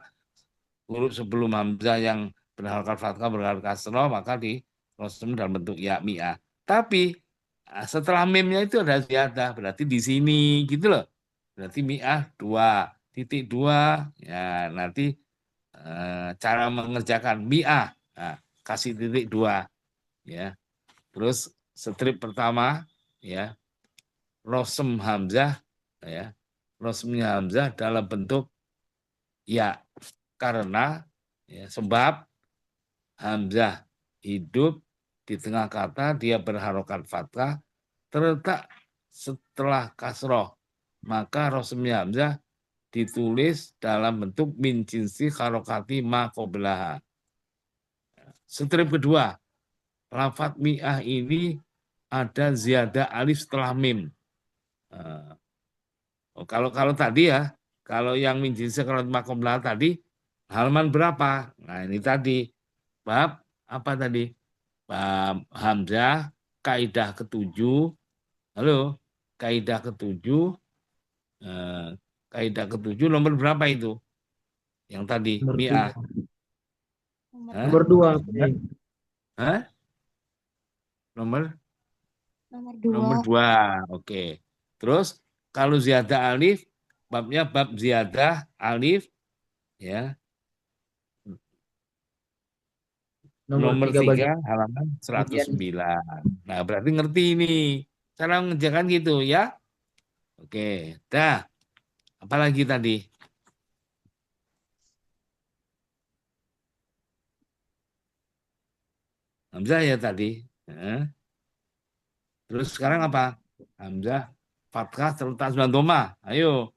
[SPEAKER 1] huruf sebelum hamzah yang berharokat fathah berharokat kasroh maka di rosem dalam bentuk ya mi'ah. Tapi setelah mimnya itu ada ziyadah, berarti di sini gitu loh. Berarti mi'ah 2.2 ya, nanti cara mengerjakan mi'ah, nah, kasih titik 2 ya. Terus strip pertama ya, rosem hamzah ya, rosemnya hamzah dalam bentuk ya, karena ya, sebab hamzah hidup di tengah kata, dia berharokat fathah terletak setelah kasroh, maka rosemnya hamzah ditulis dalam bentuk min jinsi harokati ma qoblaha. Strip kedua, lafadz mi'ah ini ada ziyadah alif setelah mim. Kalau tadi ya, kalau yang min jinsi harokati ma qoblaha tadi halaman berapa? Nah ini tadi bab apa tadi? Bab hamzah kaidah ke-7. Halo, kaidah ke-7. Kaidah ke-7 nomor berapa itu? Yang tadi
[SPEAKER 4] Nomor
[SPEAKER 1] mi'ah. Hah?
[SPEAKER 4] Nomor 2.
[SPEAKER 1] Hah? Nomor
[SPEAKER 5] Nomor 2.
[SPEAKER 1] 2. Oke. Terus kalau ziyadah alif, babnya bab ziyadah alif ya. Nomor 3 halaman 109. Nah, berarti ngerti ini. Cara mengerjakan gitu ya. Oke, dah. Apalagi tadi? Hamzah ya tadi. Terus sekarang apa? Hamzah fathah terletak 9 dhamma. Ayo.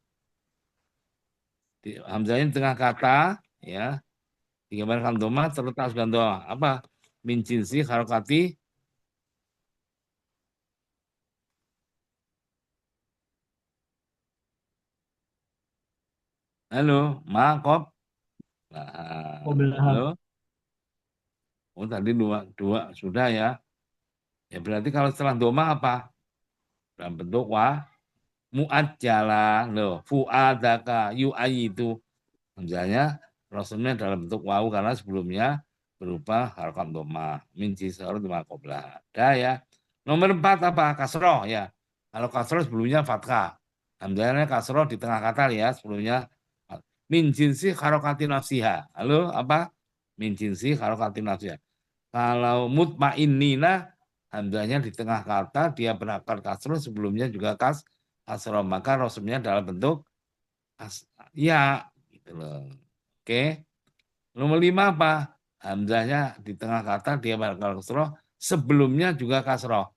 [SPEAKER 1] Hamzahnya di tengah kata ya. Digambarkan dhamma terletak 9 dhamma. Apa? Min jinsi harokati. Halo, Makob. Nah, halo. Oh tadi dua sudah ya. Ya berarti kalau setelah doma apa? Dalam bentuk mu'ajjala loh, fu'adaka itu. Misalnya rasulnya dalam bentuk wawu karena sebelumnya berupa harokat doma. Min jisar lima qoblah. Ada ya. Nomor 4 apa? Kasroh ya. Kalau kasroh sebelumnya fathah. Hamzahnya kasroh di tengah kata ya sebelumnya min jinsi harokati nafsiha. Halo apa? Min jinsi harokati nafsiha. Kalau mutmainnina hamzahnya di tengah kata dia berakar kasroh sebelumnya juga kasroh maka rosumnya dalam bentuk ya gitu loh. Oke. Nomor 5 apa? Hamzahnya di tengah kata dia berakar kasroh sebelumnya juga kasroh.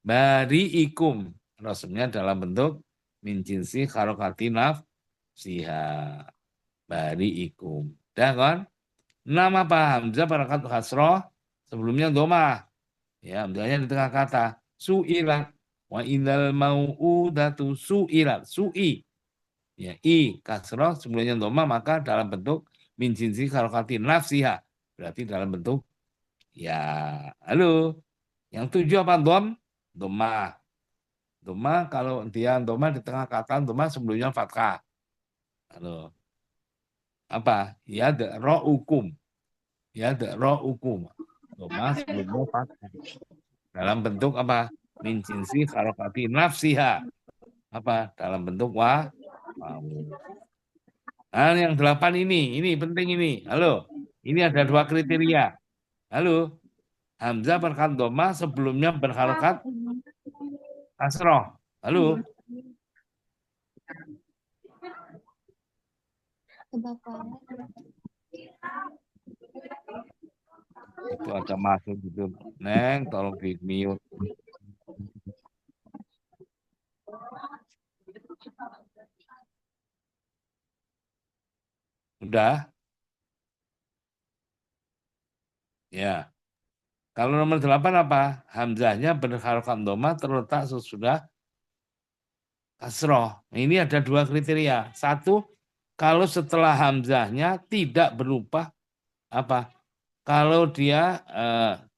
[SPEAKER 1] Bari'ikum rosumnya dalam bentuk min jinsi harokati nafsiha. Bari'ikum. Dah kan? Nama apa? Hamzah pada kasroh sebelumnya doma. Ya, hamzahnya di tengah kata. Su'ilat. Wa indal mau'udatu su'ilat. Su'i. Ya, i kasroh sebelumnya doma maka dalam bentuk min jinsi harokati nafsiha. Berarti dalam bentuk ya. Halo. Yang 7 apa? Doma. Doma kalau dia doma di tengah kata doma sebelumnya fathah. Halo. Apa? Ya ro'ukum. Ya ro'ukum. Doma sebelumnya fathah. Dalam bentuk apa? Min jinsi harokati nafsiha. Apa? Dalam bentuk wawu. Nah, yang 8 ini penting ini. Halo. Ini ada 2 kriteria. Halo. Hamzah berkat doma sebelumnya berharokat kasroh. Halo. Itu ada masuk gitu. Neng, tolong di mute. Udah? Ya. Kalau nomor 8 apa? Hamzahnya berharokat doma terletak sesudah kasroh. Ini ada 2 kriteria. 1, Kalau setelah hamzahnya tidak berupa apa? Kalau dia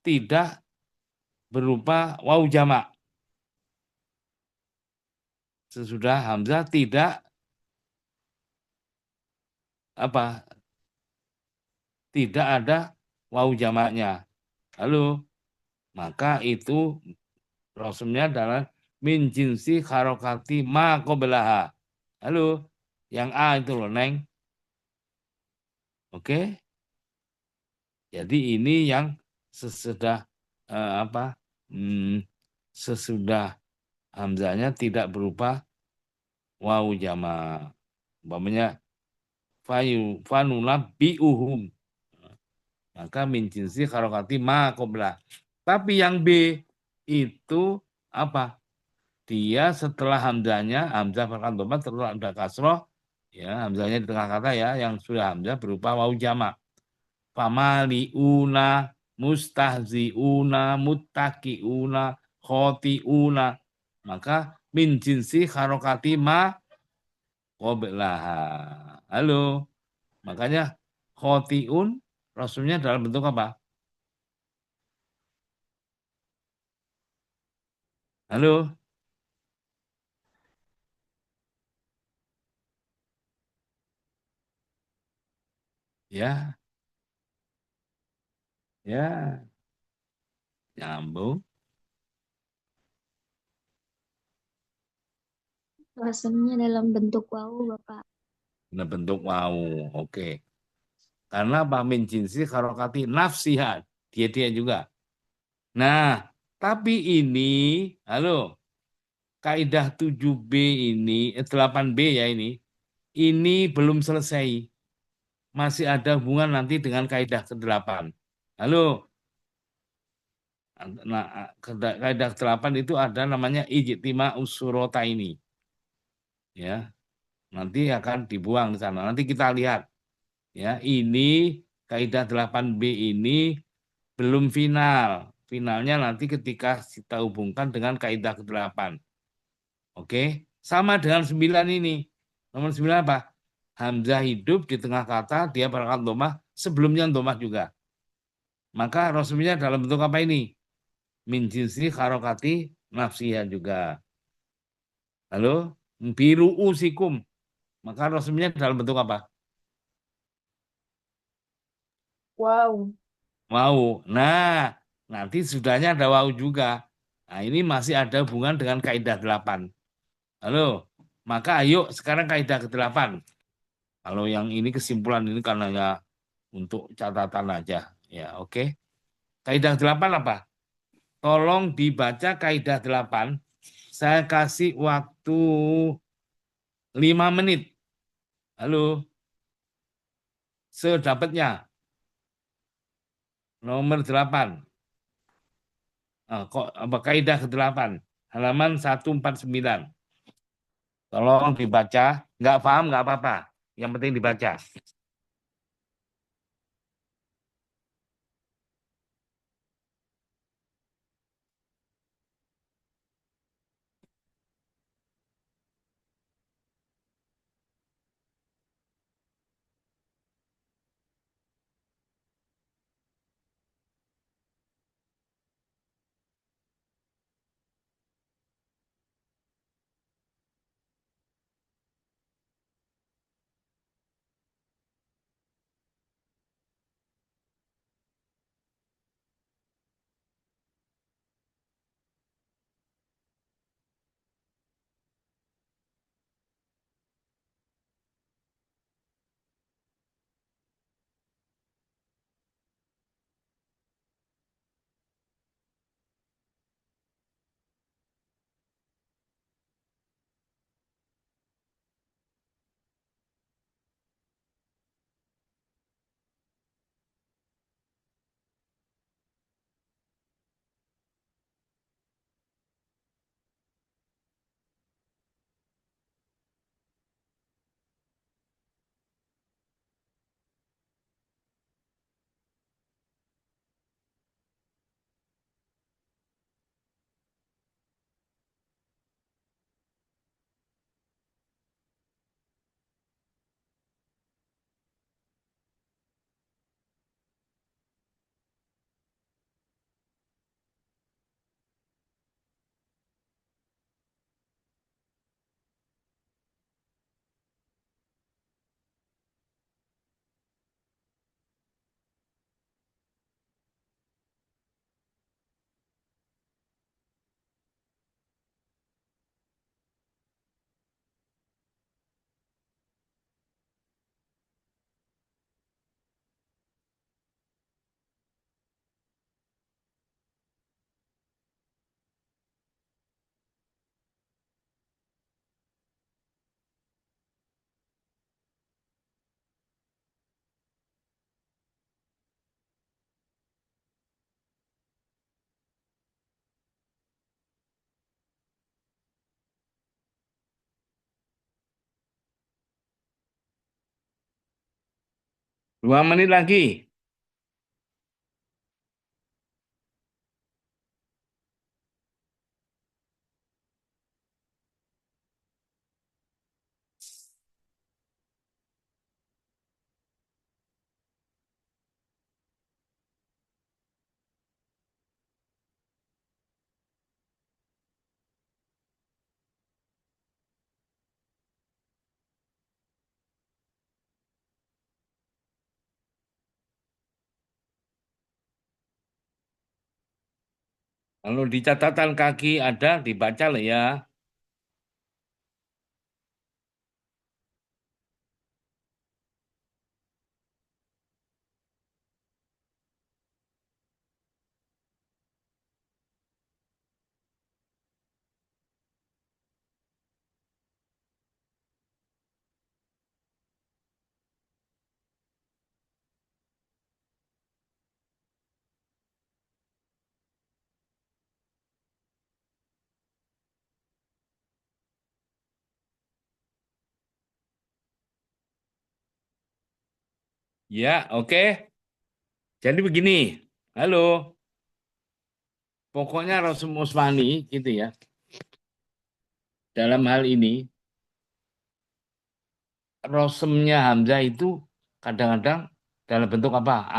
[SPEAKER 1] tidak berupa waw jamak. Sesudah hamzah tidak apa? Tidak ada waw jamaknya. Halo, maka itu rosumnya adalah min jinsi harokati ma qoblaha. Halo, yang A itu loh, Neng. Oke. Jadi ini yang sesudah apa? Sesudah hamzahnya tidak berupa waw jamak. Umpamanya fanunabbi'uhum. Maka min jinsi harokati ma qobla. Tapi yang B itu apa? Dia setelah hamzahnya, hamzah perkataan dhammah terus ada kasroh, ya hamzahnya di tengah kata ya, yang sudah hamzah berupa waw jamak. Famaliuna, mustahziuna, muttaqiuna, khotiuna. Maka min jinsi harokati ma qoblaha. Halo, makanya khotiun rasulnya dalam bentuk apa? Halo, ya, ya, nyambung.
[SPEAKER 5] Rasamnya dalam bentuk wawu, Bapak.
[SPEAKER 1] Nah, bentuk wau. Oke. Karena apa? Min jinsi harokati nafsiha. Dia juga. Nah, tapi ini, halo, kaidah 7B ini, 8B ya ini belum selesai. Masih ada hubungan nanti dengan kaidah ke-8. Halo, nah, kaidah ke-8 itu ada namanya ijtima usurota ini. Ya, nanti akan dibuang di sana. Nanti kita lihat. Ya, ini kaidah 8B ini belum final. Finalnya nanti ketika kita hubungkan dengan kaidah ke-8. Oke, sama dengan 9 ini. Nomor 9 apa? Hamzah hidup di tengah kata, dia berangkat domah, sebelumnya domah juga. Maka rosminya dalam bentuk apa ini? Min jinsi harokati nafsiyah juga. Halo? Biru usikum. Maka rosminya dalam bentuk apa?
[SPEAKER 3] Wow.
[SPEAKER 1] Wow. Nah, nanti sudahnya ada wow juga. Nah, ini masih ada hubungan dengan kaidah 8. Halo? Maka ayo sekarang kaidah ke-8. Kalau yang ini kesimpulan ini karena ya untuk catatan aja. Ya, oke. Kaidah 8 apa? Tolong dibaca kaidah 8. Saya kasih waktu 5 menit. Halo? Sedapatnya. Nomor 8. Kok apa kaidah ke-8? Halaman 149. Tolong dibaca. Nggak paham nggak apa-apa. Yang penting dibaca. 2 menit lagi. Kalau di catatan kaki ada, dibaca lah ya. Ya, oke. Jadi begini. Halo. Pokoknya Rasul Usmani gitu ya. Dalam hal ini, rosemnya Hamzah itu kadang-kadang dalam bentuk apa?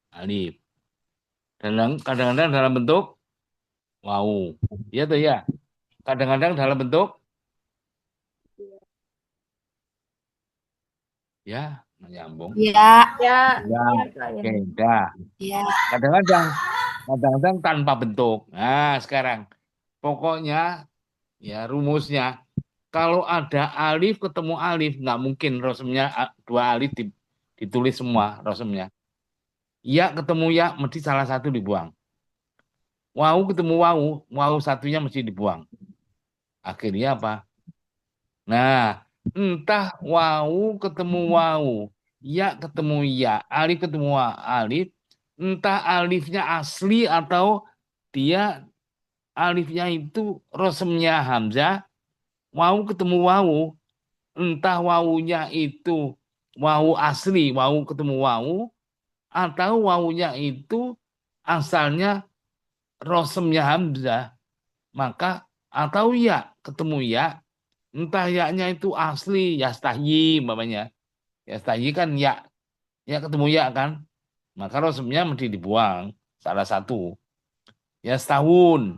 [SPEAKER 1] Alif. Kadang-kadang dalam bentuk wau. Iya tuh ya. Kadang-kadang dalam bentuk ya, nyambung.
[SPEAKER 3] Ya. Ya.
[SPEAKER 1] Ya,
[SPEAKER 3] Ya, Kak, ya.
[SPEAKER 1] oke, dah.
[SPEAKER 3] Ya.
[SPEAKER 1] Kadang-kadang tanpa bentuk. Nah, sekarang pokoknya ya rumusnya kalau ada alif ketemu alif nggak mungkin rosemnya dua alif ditulis semua rosemnya. Ya ketemu ya mesti salah satu dibuang. Wau ketemu wau, wau satunya mesti dibuang. Akhirnya apa? Nah, entah wau ketemu wau, ya ketemu ya, alif ketemu alif, entah alifnya asli atau dia alifnya itu rosemnya Hamzah, wau ketemu wau, entah wawunya itu wau asli, wau ketemu wau, atau wawunya itu asalnya rosemnya Hamzah, maka atau ya ketemu ya, entah yaknya itu asli yastahyi umpamanya. Yastahyi kan ya, ya ketemu ya kan, maka rosemnya mesti dibuang salah satu. Yastahun,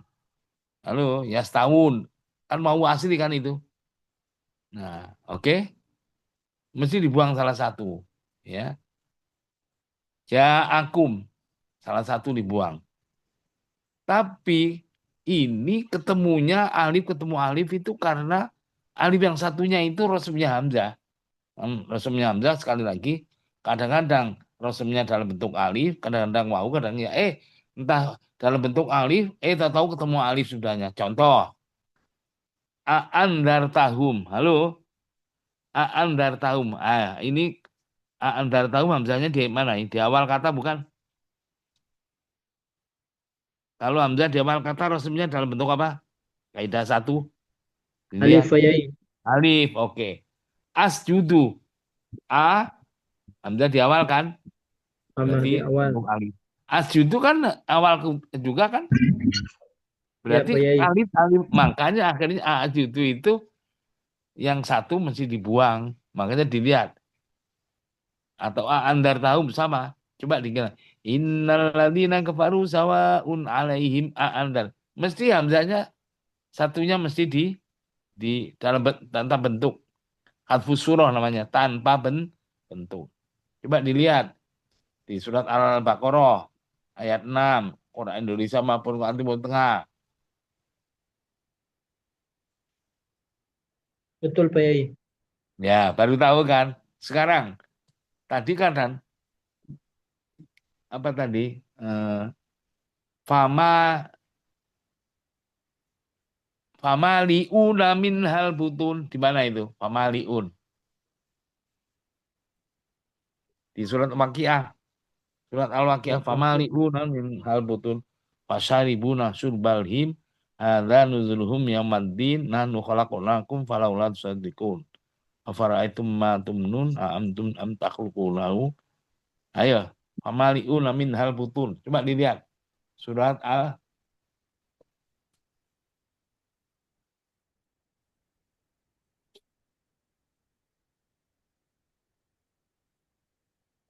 [SPEAKER 1] halo yastahun, kan mau asli kan itu. Nah, oke, mesti dibuang salah satu, ya. Ja'akum, salah satu dibuang. Tapi ini ketemunya alif ketemu alif itu karena alif yang satunya itu rosemnya Hamzah. Rosemnya Hamzah sekali lagi kadang-kadang rosemnya dalam bentuk alif, kadang-kadang wau, kadang ya entah dalam bentuk alif, tahu ketemu alif sudahnya. Contoh, Aandar tahum. Halo, Aandar tahum. Ini Aandar tahum Hamzahnya di mana? Di awal kata bukan? Kalau Hamzah di awal kata rosemnya dalam bentuk apa? Kaidah satu. Dilihat.
[SPEAKER 4] Alif yai.
[SPEAKER 1] Alif, oke. Asjudu. A, Hamzah di awal kan?
[SPEAKER 4] Amal
[SPEAKER 1] Berarti
[SPEAKER 4] di awal.
[SPEAKER 1] bentuk alif. Asjudu kan awal juga kan?
[SPEAKER 4] Ya,
[SPEAKER 1] Berarti
[SPEAKER 4] Pak Yai.
[SPEAKER 1] alif, alif. Makanya akhirnya asjudu itu yang satu mesti dibuang. Makanya dilihat. Atau andar tahu sama. Coba dikira. Innal ladzina kafaru sawaun alaihim andar. Mesti Hamzahnya satunya mesti di dalam tanpa bentuk. Hadfus surah namanya, tanpa bentuk. Coba dilihat di surat Al-Baqarah ayat 6, Quran Indonesia maupun Quran Timur Tengah.
[SPEAKER 4] Betul, Pak Yai.
[SPEAKER 1] Ya, baru tahu kan. Sekarang, tadi kan apa tadi? Fama Fama liuna min hal butun. Di mana itu? Fama liun. Di surat Al-Waqiah. Surat Al-Waqiah. Fama liuna min hal butun. Fasyaribuna syurbal him. Hadza nuzuluhum yaumaddin. Nahnu khalaqnakum falawla tusaddiqun. Afara'aitum ma tumnun. A'amtum am takhluqunahu. Ayo, famali'una min hal butun. Coba dilihat. Surat Al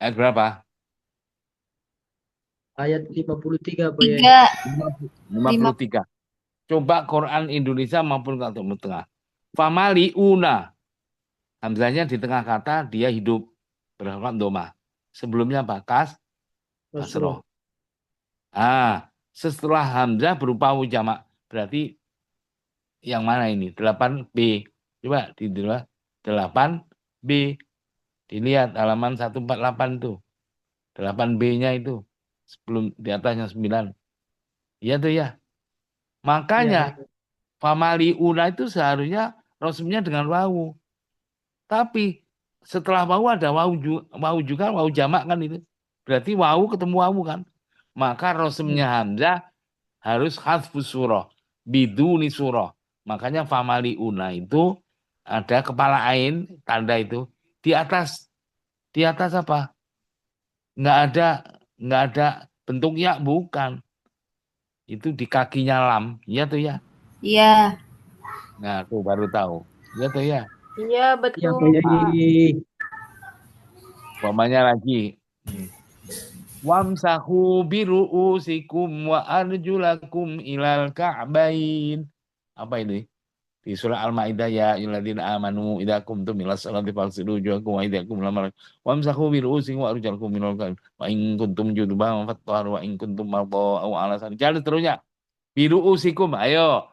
[SPEAKER 1] ayat berapa?
[SPEAKER 4] Ayat 53 Pak Yai.
[SPEAKER 3] 3.
[SPEAKER 1] 53. Coba Quran Indonesia maupun Timur Tengah. Famali'una. Hamzahnya di tengah kata dia hidup. Berharokat doma. Sebelumnya apa?
[SPEAKER 4] Nasroh.
[SPEAKER 1] Kasroh. Setelah Hamzah berupa wawu jamak. Berarti yang mana ini? 8B. Coba di 8B. Dilihat halaman 148 itu. 8B-nya itu. Sebelum di atasnya 9. Iya tuh ya.
[SPEAKER 4] Ya,
[SPEAKER 1] Makanya famaliuna itu seharusnya rosmnya dengan wawu. Tapi setelah wawu ada wawu juga, wawu jamak kan itu. Berarti wawu ketemu wawu kan. Maka rosmnya hamzah harus hadfus surah. Biduni surah. Makanya famaliuna itu ada kepala ain, tanda itu. Di atas apa? Nggak ada bentuk ya, bukan. Itu di kakinya lam. Iya tuh ya.
[SPEAKER 3] Iya.
[SPEAKER 1] Nah, tuh baru tahu. Iya tuh ya.
[SPEAKER 3] Iya,
[SPEAKER 4] ya
[SPEAKER 3] betul,
[SPEAKER 4] Pak
[SPEAKER 3] Pak.
[SPEAKER 4] Yai.
[SPEAKER 1] Umpamanya lagi. Wamsahu biru'usikum wa arjulakum ilal ka'bain. Apa ini? Di surah Al-Maidah ya ayyuhalladzina amanu idza qumtum ila sholati faghsilu wujuhakum wa aydiyakum ila marafiq wamsahu biru'usikum wa arjulakum minal ka'bain wa in kuntum junuban fattahharu wa in kuntum marḍā aw 'alā safarin. Jalan seterusnya. Biru'usikum. Ayo.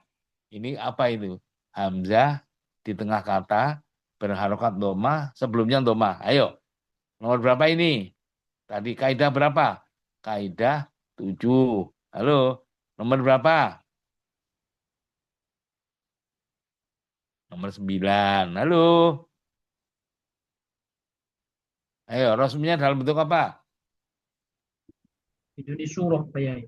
[SPEAKER 1] Ini apa itu? Hamzah di tengah kata berharokat doma, sebelumnya doma. Ayo. Nomor berapa ini? Tadi kaidah berapa? Kaidah 7. Halo. Nomor berapa? Nomor 9. Halo. Ayo, rosmnya dalam bentuk apa?
[SPEAKER 4] Itu di surah Pak Yai.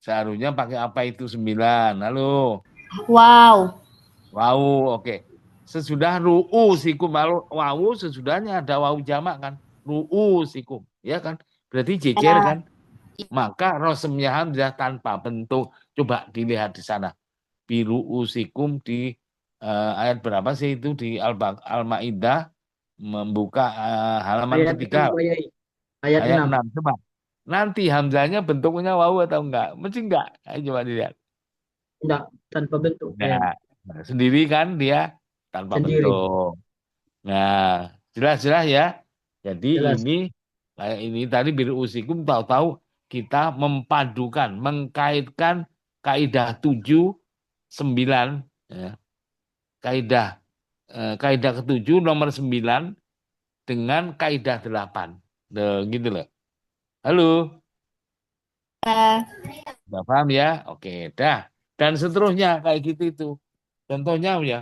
[SPEAKER 1] Seharusnya pakai apa itu 9? Halo.
[SPEAKER 3] Wow.
[SPEAKER 1] Wow, oke. Sesudah ru'usikum. Wawu sesudahnya ada wawu jamak kan? Ru'usikum. Ya kan? Berarti jejer kan? Maka rosmnya hamzah tanpa bentuk. Coba dilihat di sana. Biru'usikum di ayat berapa sih itu di Al-Maidah membuka halaman
[SPEAKER 4] Ayat 6
[SPEAKER 1] ketiga.
[SPEAKER 4] Pak Yai. Ayat
[SPEAKER 1] Ayat
[SPEAKER 4] 6.
[SPEAKER 1] 6. Coba. Nanti hamzahnya bentuknya wawu atau enggak? Mesti enggak. Ayo coba dilihat.
[SPEAKER 4] Enggak, tanpa bentuk Pak Yai.
[SPEAKER 1] Nah, sendiri kan dia tanpa
[SPEAKER 4] Sendiri.
[SPEAKER 1] bentuk. Nah, jelas-jelas ya. Jadi
[SPEAKER 4] Jelas.
[SPEAKER 1] ini kayak ini tadi biru usikum tahu-tahu kita mempadukan, mengkaitkan kaidah 7 9 ya. Kaidah kaidah ketujuh nomor 9 dengan kaidah 8. Gitu loh. Halo, udah paham ya? Oke, dah. Dan seterusnya kayak gitu itu. Contohnya ya,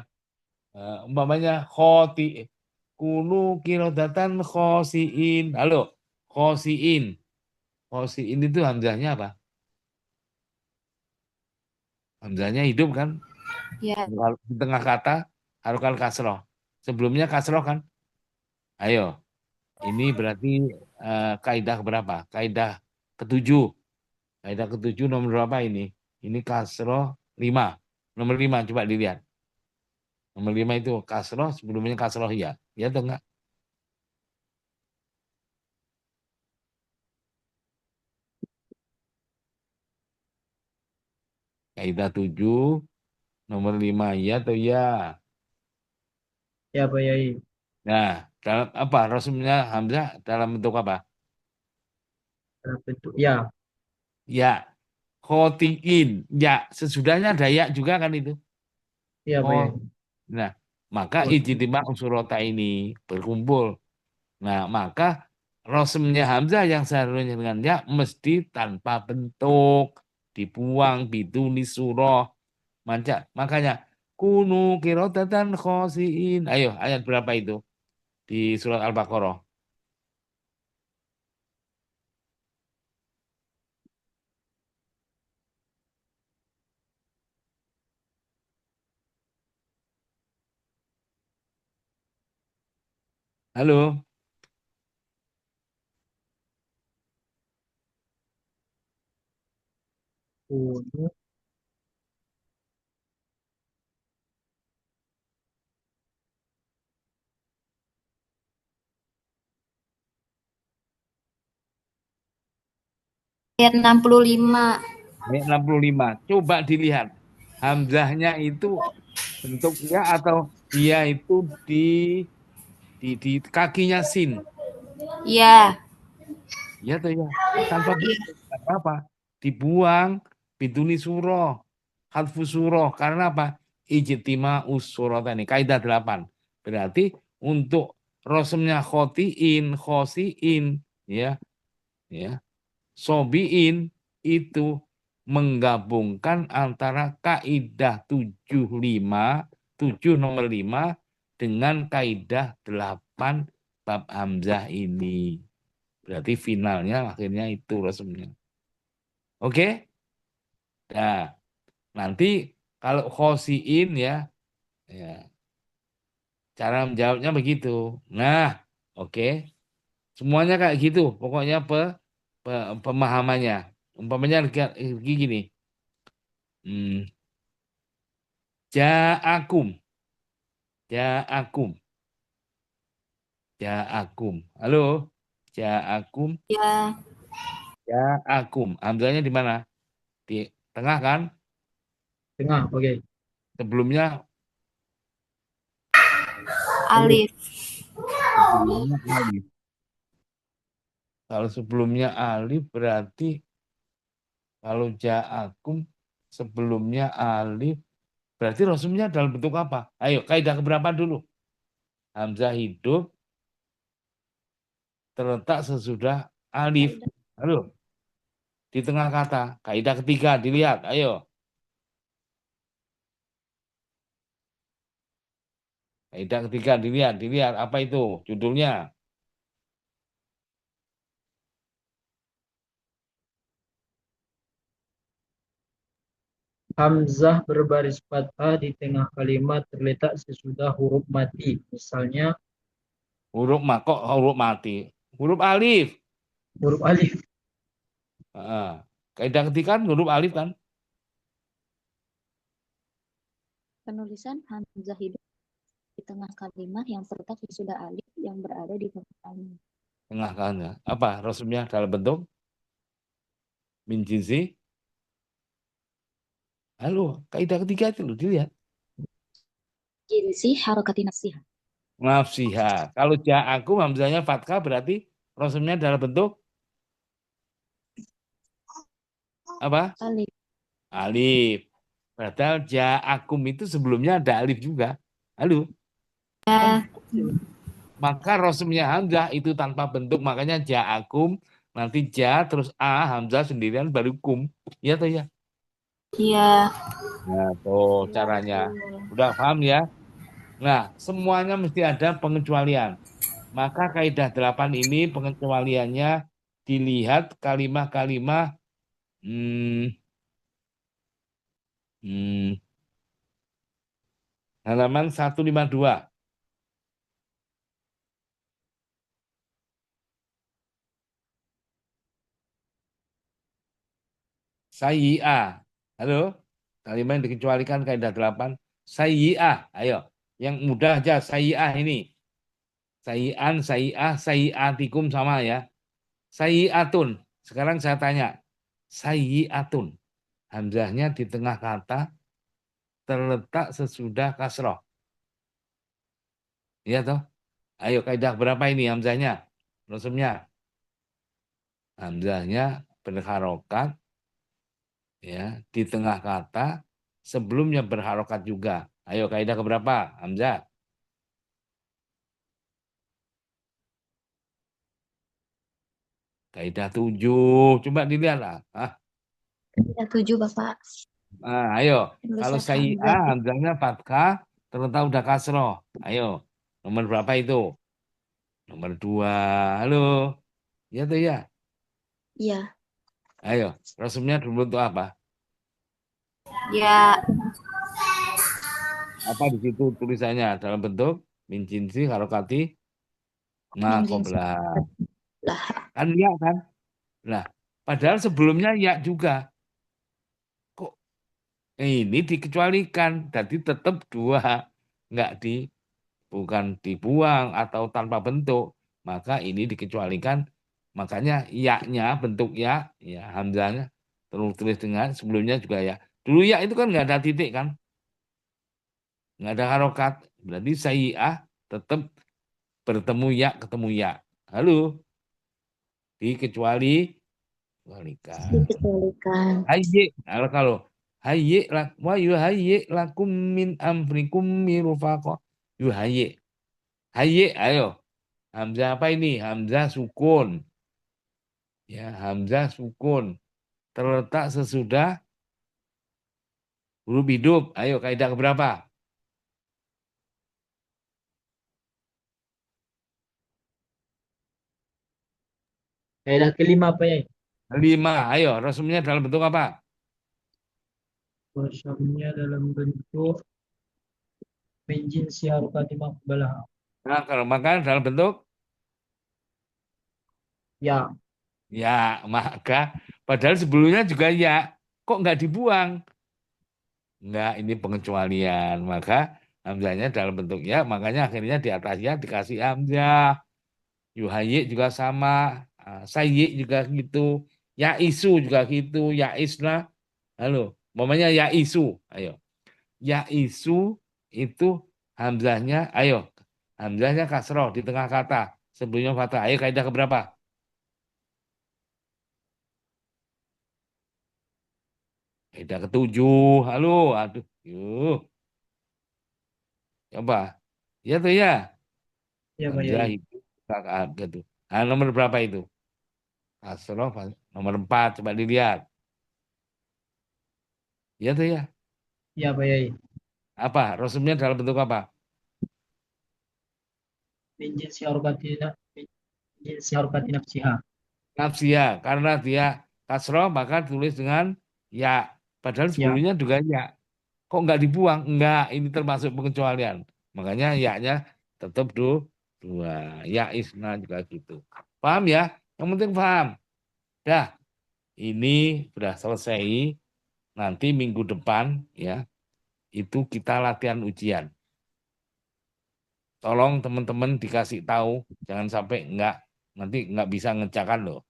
[SPEAKER 1] umpamanya khoti kunu kirodatan khosiin. Halo, khosiin. Khosiin itu hamzahnya apa? Hamzahnya hidup kan?
[SPEAKER 3] Ya.
[SPEAKER 1] Di tengah kata harokal kasroh. Sebelumnya kasroh kan? Ayo, ini berarti kaidah berapa? Kaidah ketujuh. Kaidah ketujuh nomor berapa ini? Ini kasroh 5. Nomor 5 coba dilihat. Nomor 5 itu kasroh, sebelumnya kasroh ya. Ya atau enggak? Kaidah 7 nomor 5 ya atau ya.
[SPEAKER 4] Ya Pak Yai.
[SPEAKER 1] Nah, dalam apa? Rasulnya Hamzah dalam bentuk apa?
[SPEAKER 4] Dalam bentuk ya.
[SPEAKER 1] Ya, khotiin. Ya, sesudahnya ada ya juga kan itu.
[SPEAKER 4] Ya Pak
[SPEAKER 1] Oh,
[SPEAKER 4] Yai.
[SPEAKER 1] nah, maka
[SPEAKER 4] Oh,
[SPEAKER 1] ijtima usurota ini berkumpul. Nah, maka rosmnya Hamzah yang seharusnya dengan ya mesti tanpa bentuk, dibuang biduni surah. Makanya kunu kirotatan khosiin. Ayo, ayat berapa itu di surat Al-Baqarah? Halo.
[SPEAKER 4] 10.
[SPEAKER 3] Ayat 65.
[SPEAKER 1] Ayat 65. Coba dilihat. Hamzahnya itu bentuk ya atau dia itu di kakinya sin.
[SPEAKER 3] Ya.
[SPEAKER 1] Ya tuh ya. Tanpa bentuk. Nggak apa-apa. Dibuang. Biduni surah. Hadfu surah. Karena apa? Ijtima usurotani. Kaidah 8. Berarti untuk rosemnya khotiin, khosiin, ya, ya, sobiin itu menggabungkan antara kaidah 75, 7 nomor 5 dengan kaidah 8 bab hamzah ini. Berarti finalnya akhirnya itu rosemnya. Oke? Nah, nanti kalau khosiin ya, ya cara menjawabnya begitu. Nah, oke. Semuanya kayak gitu. Pokoknya pemahamannya. Umpamanya kayak gini. Hmm, ja'akum. Ja'akum. Ja'akum. Halo? Ja'akum.
[SPEAKER 3] Ya.
[SPEAKER 1] Ja'akum. Hamzahnya di mana? Di tengah kan?
[SPEAKER 4] Tengah, oke.
[SPEAKER 1] Sebelumnya alif.
[SPEAKER 3] Alif.
[SPEAKER 1] Sebelumnya alif. Kalau sebelumnya alif berarti kalau ja'akum sebelumnya alif berarti rasulnya dalam bentuk apa? Ayo, kaidah keberapa dulu? Hamzah hidup terletak sesudah alif. Halo, di tengah kata. Kaidah ketiga dilihat. Ayo. Kaidah ketiga dilihat apa itu judulnya?
[SPEAKER 4] Hamzah berbaris fathah di tengah kalimat terletak sesudah huruf mati. Misalnya
[SPEAKER 1] Huruf kok huruf mati. Huruf alif.
[SPEAKER 4] huruf alif.
[SPEAKER 1] Kaidah ketiga kan huruf alif kan?
[SPEAKER 5] Penulisan hamzah hidup di tengah kalimat yang terletak sesudah alif yang berada di tengah kalimat.
[SPEAKER 1] Tengah kannya. Apa rasulnya dalam bentuk min jinsi? Halo, kaidah ketiga itu loh dilihat.
[SPEAKER 5] Jinsi harokati nafsiha.
[SPEAKER 1] Nafsiha. Kalau ja'akum hamzahnya fathah berarti rasulnya dalam bentuk apa?
[SPEAKER 5] Alif.
[SPEAKER 1] Alif. Padahal ja'akum itu sebelumnya ada alif juga. Halo.
[SPEAKER 3] Ya.
[SPEAKER 1] Maka rasulnya hamzah itu tanpa bentuk. Makanya ja'akum. Nanti ja terus a hamzah sendirian baru kum. Iya toh ya?
[SPEAKER 3] Iya.
[SPEAKER 1] Nah, tuh caranya. Udah paham ya? Nah, semuanya mesti ada pengecualian. Maka kaidah 8 ini pengecualiannya dilihat kalimah-kalimah hmm, hmm, halaman 152. Sayyi'ah. Halo? Kalimat yang dikecualikan kaidah 8. Sayyi'ah. Ayo. Yang mudah aja sayyi'ah ini. Sayyi'an, sayyi'ah, sayyi'atikum sama ya. Sayyi'atun. Sekarang saya tanya. Sayyi'atun. Hamzahnya di tengah kata terletak sesudah kasroh. Iya toh? Ayo kaidah berapa ini hamzahnya? Rusumnya. Hamzahnya berharokat ya di tengah kata sebelumnya berharokat juga. Ayo kaidah keberapa? Hamzah. Kaidah 7. Coba dilihat lah.
[SPEAKER 5] Kaidah 7 Bapak.
[SPEAKER 1] Nah, ayo. Kalau
[SPEAKER 5] Penulisan
[SPEAKER 1] sayyi'ah
[SPEAKER 5] hamzah
[SPEAKER 1] hamzahnya fathah terletak udah kasroh. Ayo. Nomor berapa itu? Nomor 2. Halo. Ya tuh ya.
[SPEAKER 5] iya.
[SPEAKER 1] Ayo. Rusumnya dulu untuk apa?
[SPEAKER 3] Ya.
[SPEAKER 1] Apa di situ tulisannya dalam bentuk min jinsi harokati
[SPEAKER 5] Min jinsi.
[SPEAKER 1] makoblah.
[SPEAKER 5] Lah,
[SPEAKER 1] Kan ya kan? Nah, padahal sebelumnya ya juga. Ini dikecualikan, jadi tetap dua, bukan dibuang atau tanpa bentuk, maka ini dikecualikan. Makanya ya-nya bentuk ya hamzahnya tulis dengan sebelumnya juga ya. Dulu ya itu kan nggak ada titik kan, nggak ada harokat, berarti sayyi'ah tetap bertemu ya ketemu ya. Halo, dikecualikan.
[SPEAKER 5] Dikecualikan.
[SPEAKER 1] Hayyi, kalau hayyi wa yuhayyi lakum min amrikum mirufaqa. Yuhayyi. Hayyi, ayo. Hamzah apa ini? Hamzah sukun. Ya, hamzah sukun. Terletak sesudah huruf hidup. Ayo, kaidah keberapa?
[SPEAKER 4] Kaidah kelima Pak Yai.
[SPEAKER 1] 5. Ayo, rasumnya dalam bentuk apa?
[SPEAKER 4] Wasamnya dalam bentuk min jinsi harokati maqbalah.
[SPEAKER 1] Nah, kalau makan dalam bentuk
[SPEAKER 4] Ya,
[SPEAKER 1] ya, maka padahal sebelumnya juga ya. Kok nggak dibuang? Enggak, ini pengecualian. Maka hamzahnya dalam bentuk ya, makanya akhirnya di atasnya dikasih hamzah. Yuhayyi juga sama, sayyi juga gitu, ya isu juga gitu, ya isna. Halo, momennya ya isu. Ayo. Ya isu itu hamzahnya, ayo. Hamzahnya kasroh di tengah kata. Sebelumnya fathah. Ayo kaidah keberapa? Kaidah ketujuh. Halo, aduh. Yuk, coba. Ya tuh ya.
[SPEAKER 4] ya Pak
[SPEAKER 1] Hamzah
[SPEAKER 4] Yai.
[SPEAKER 1] itu kakak gitu. Nah, nomor berapa itu? Kasroh nomor 4. Coba dilihat. Ya tuh ya.
[SPEAKER 4] Ya Pak Yai.
[SPEAKER 1] Apa? Rasumnya dalam bentuk apa?
[SPEAKER 4] Min jinsi harokati nafsiha.
[SPEAKER 1] Nafsia, karena dia kasroh maka tulis dengan ya. Padahal
[SPEAKER 4] Ya,
[SPEAKER 1] sebelumnya juga ya. Kok nggak dibuang? Enggak, ini termasuk pengecualian. Makanya ya-nya tetap dua. Ya isna juga gitu. Paham ya? Yang penting paham. Dah, ini sudah selesai. Nanti minggu depan ya, itu kita latihan ujian. Tolong teman-teman dikasih tahu, jangan sampai nanti nggak bisa ngecakan loh.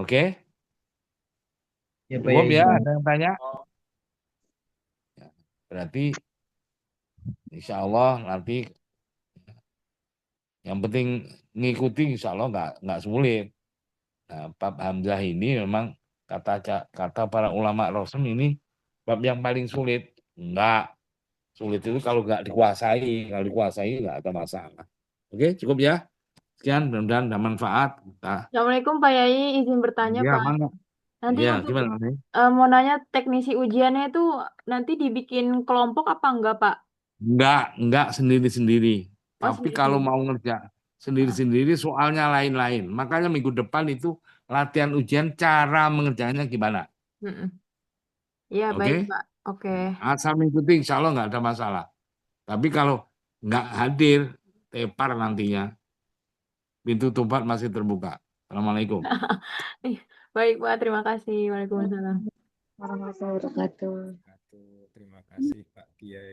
[SPEAKER 1] Oke?
[SPEAKER 4] ya Pak
[SPEAKER 1] Cukup
[SPEAKER 4] Yai.
[SPEAKER 1] ya, ada yang tanya? Ya, berarti insya Allah nanti yang penting ngikuti insya Allah nggak sulit. Nah, bab Hamzah ini memang kata para ulama Rasul ini bab yang paling sulit. Enggak, sulit itu kalau nggak dikuasai. Kalau dikuasai nggak ada masalah. Oke, cukup ya. Sekian, mudah-mudahan ada manfaat. Nah,
[SPEAKER 6] Assalamualaikum Pak Yai, izin bertanya
[SPEAKER 1] ya,
[SPEAKER 6] Pak.
[SPEAKER 1] mana?
[SPEAKER 6] Nanti
[SPEAKER 1] Ya,
[SPEAKER 6] untuk
[SPEAKER 1] gimana nih?
[SPEAKER 6] mau nanya teknisi ujiannya itu nanti dibikin kelompok apa enggak Pak?
[SPEAKER 1] Enggak sendiri-sendiri.
[SPEAKER 6] Oh
[SPEAKER 1] Tapi kalau
[SPEAKER 6] sendiri-sendiri.
[SPEAKER 1] mau ngerja
[SPEAKER 6] Ah,
[SPEAKER 1] sendiri-sendiri soalnya lain-lain. Makanya minggu depan itu latihan ujian cara mengerjakannya gimana.
[SPEAKER 6] mm-mm. Iya baik
[SPEAKER 1] Oke?
[SPEAKER 6] Pak. Oke.
[SPEAKER 1] Asal mengikuti insya Allah nggak ada masalah. Tapi kalau nggak hadir, tepar nantinya. Pintu tobat masih terbuka. Assalamualaikum.
[SPEAKER 6] Baik Pak, terima kasih. Waalaikumsalam.
[SPEAKER 5] Warahmatullahi wabarakatuh.
[SPEAKER 7] Terima kasih Pak Kiai.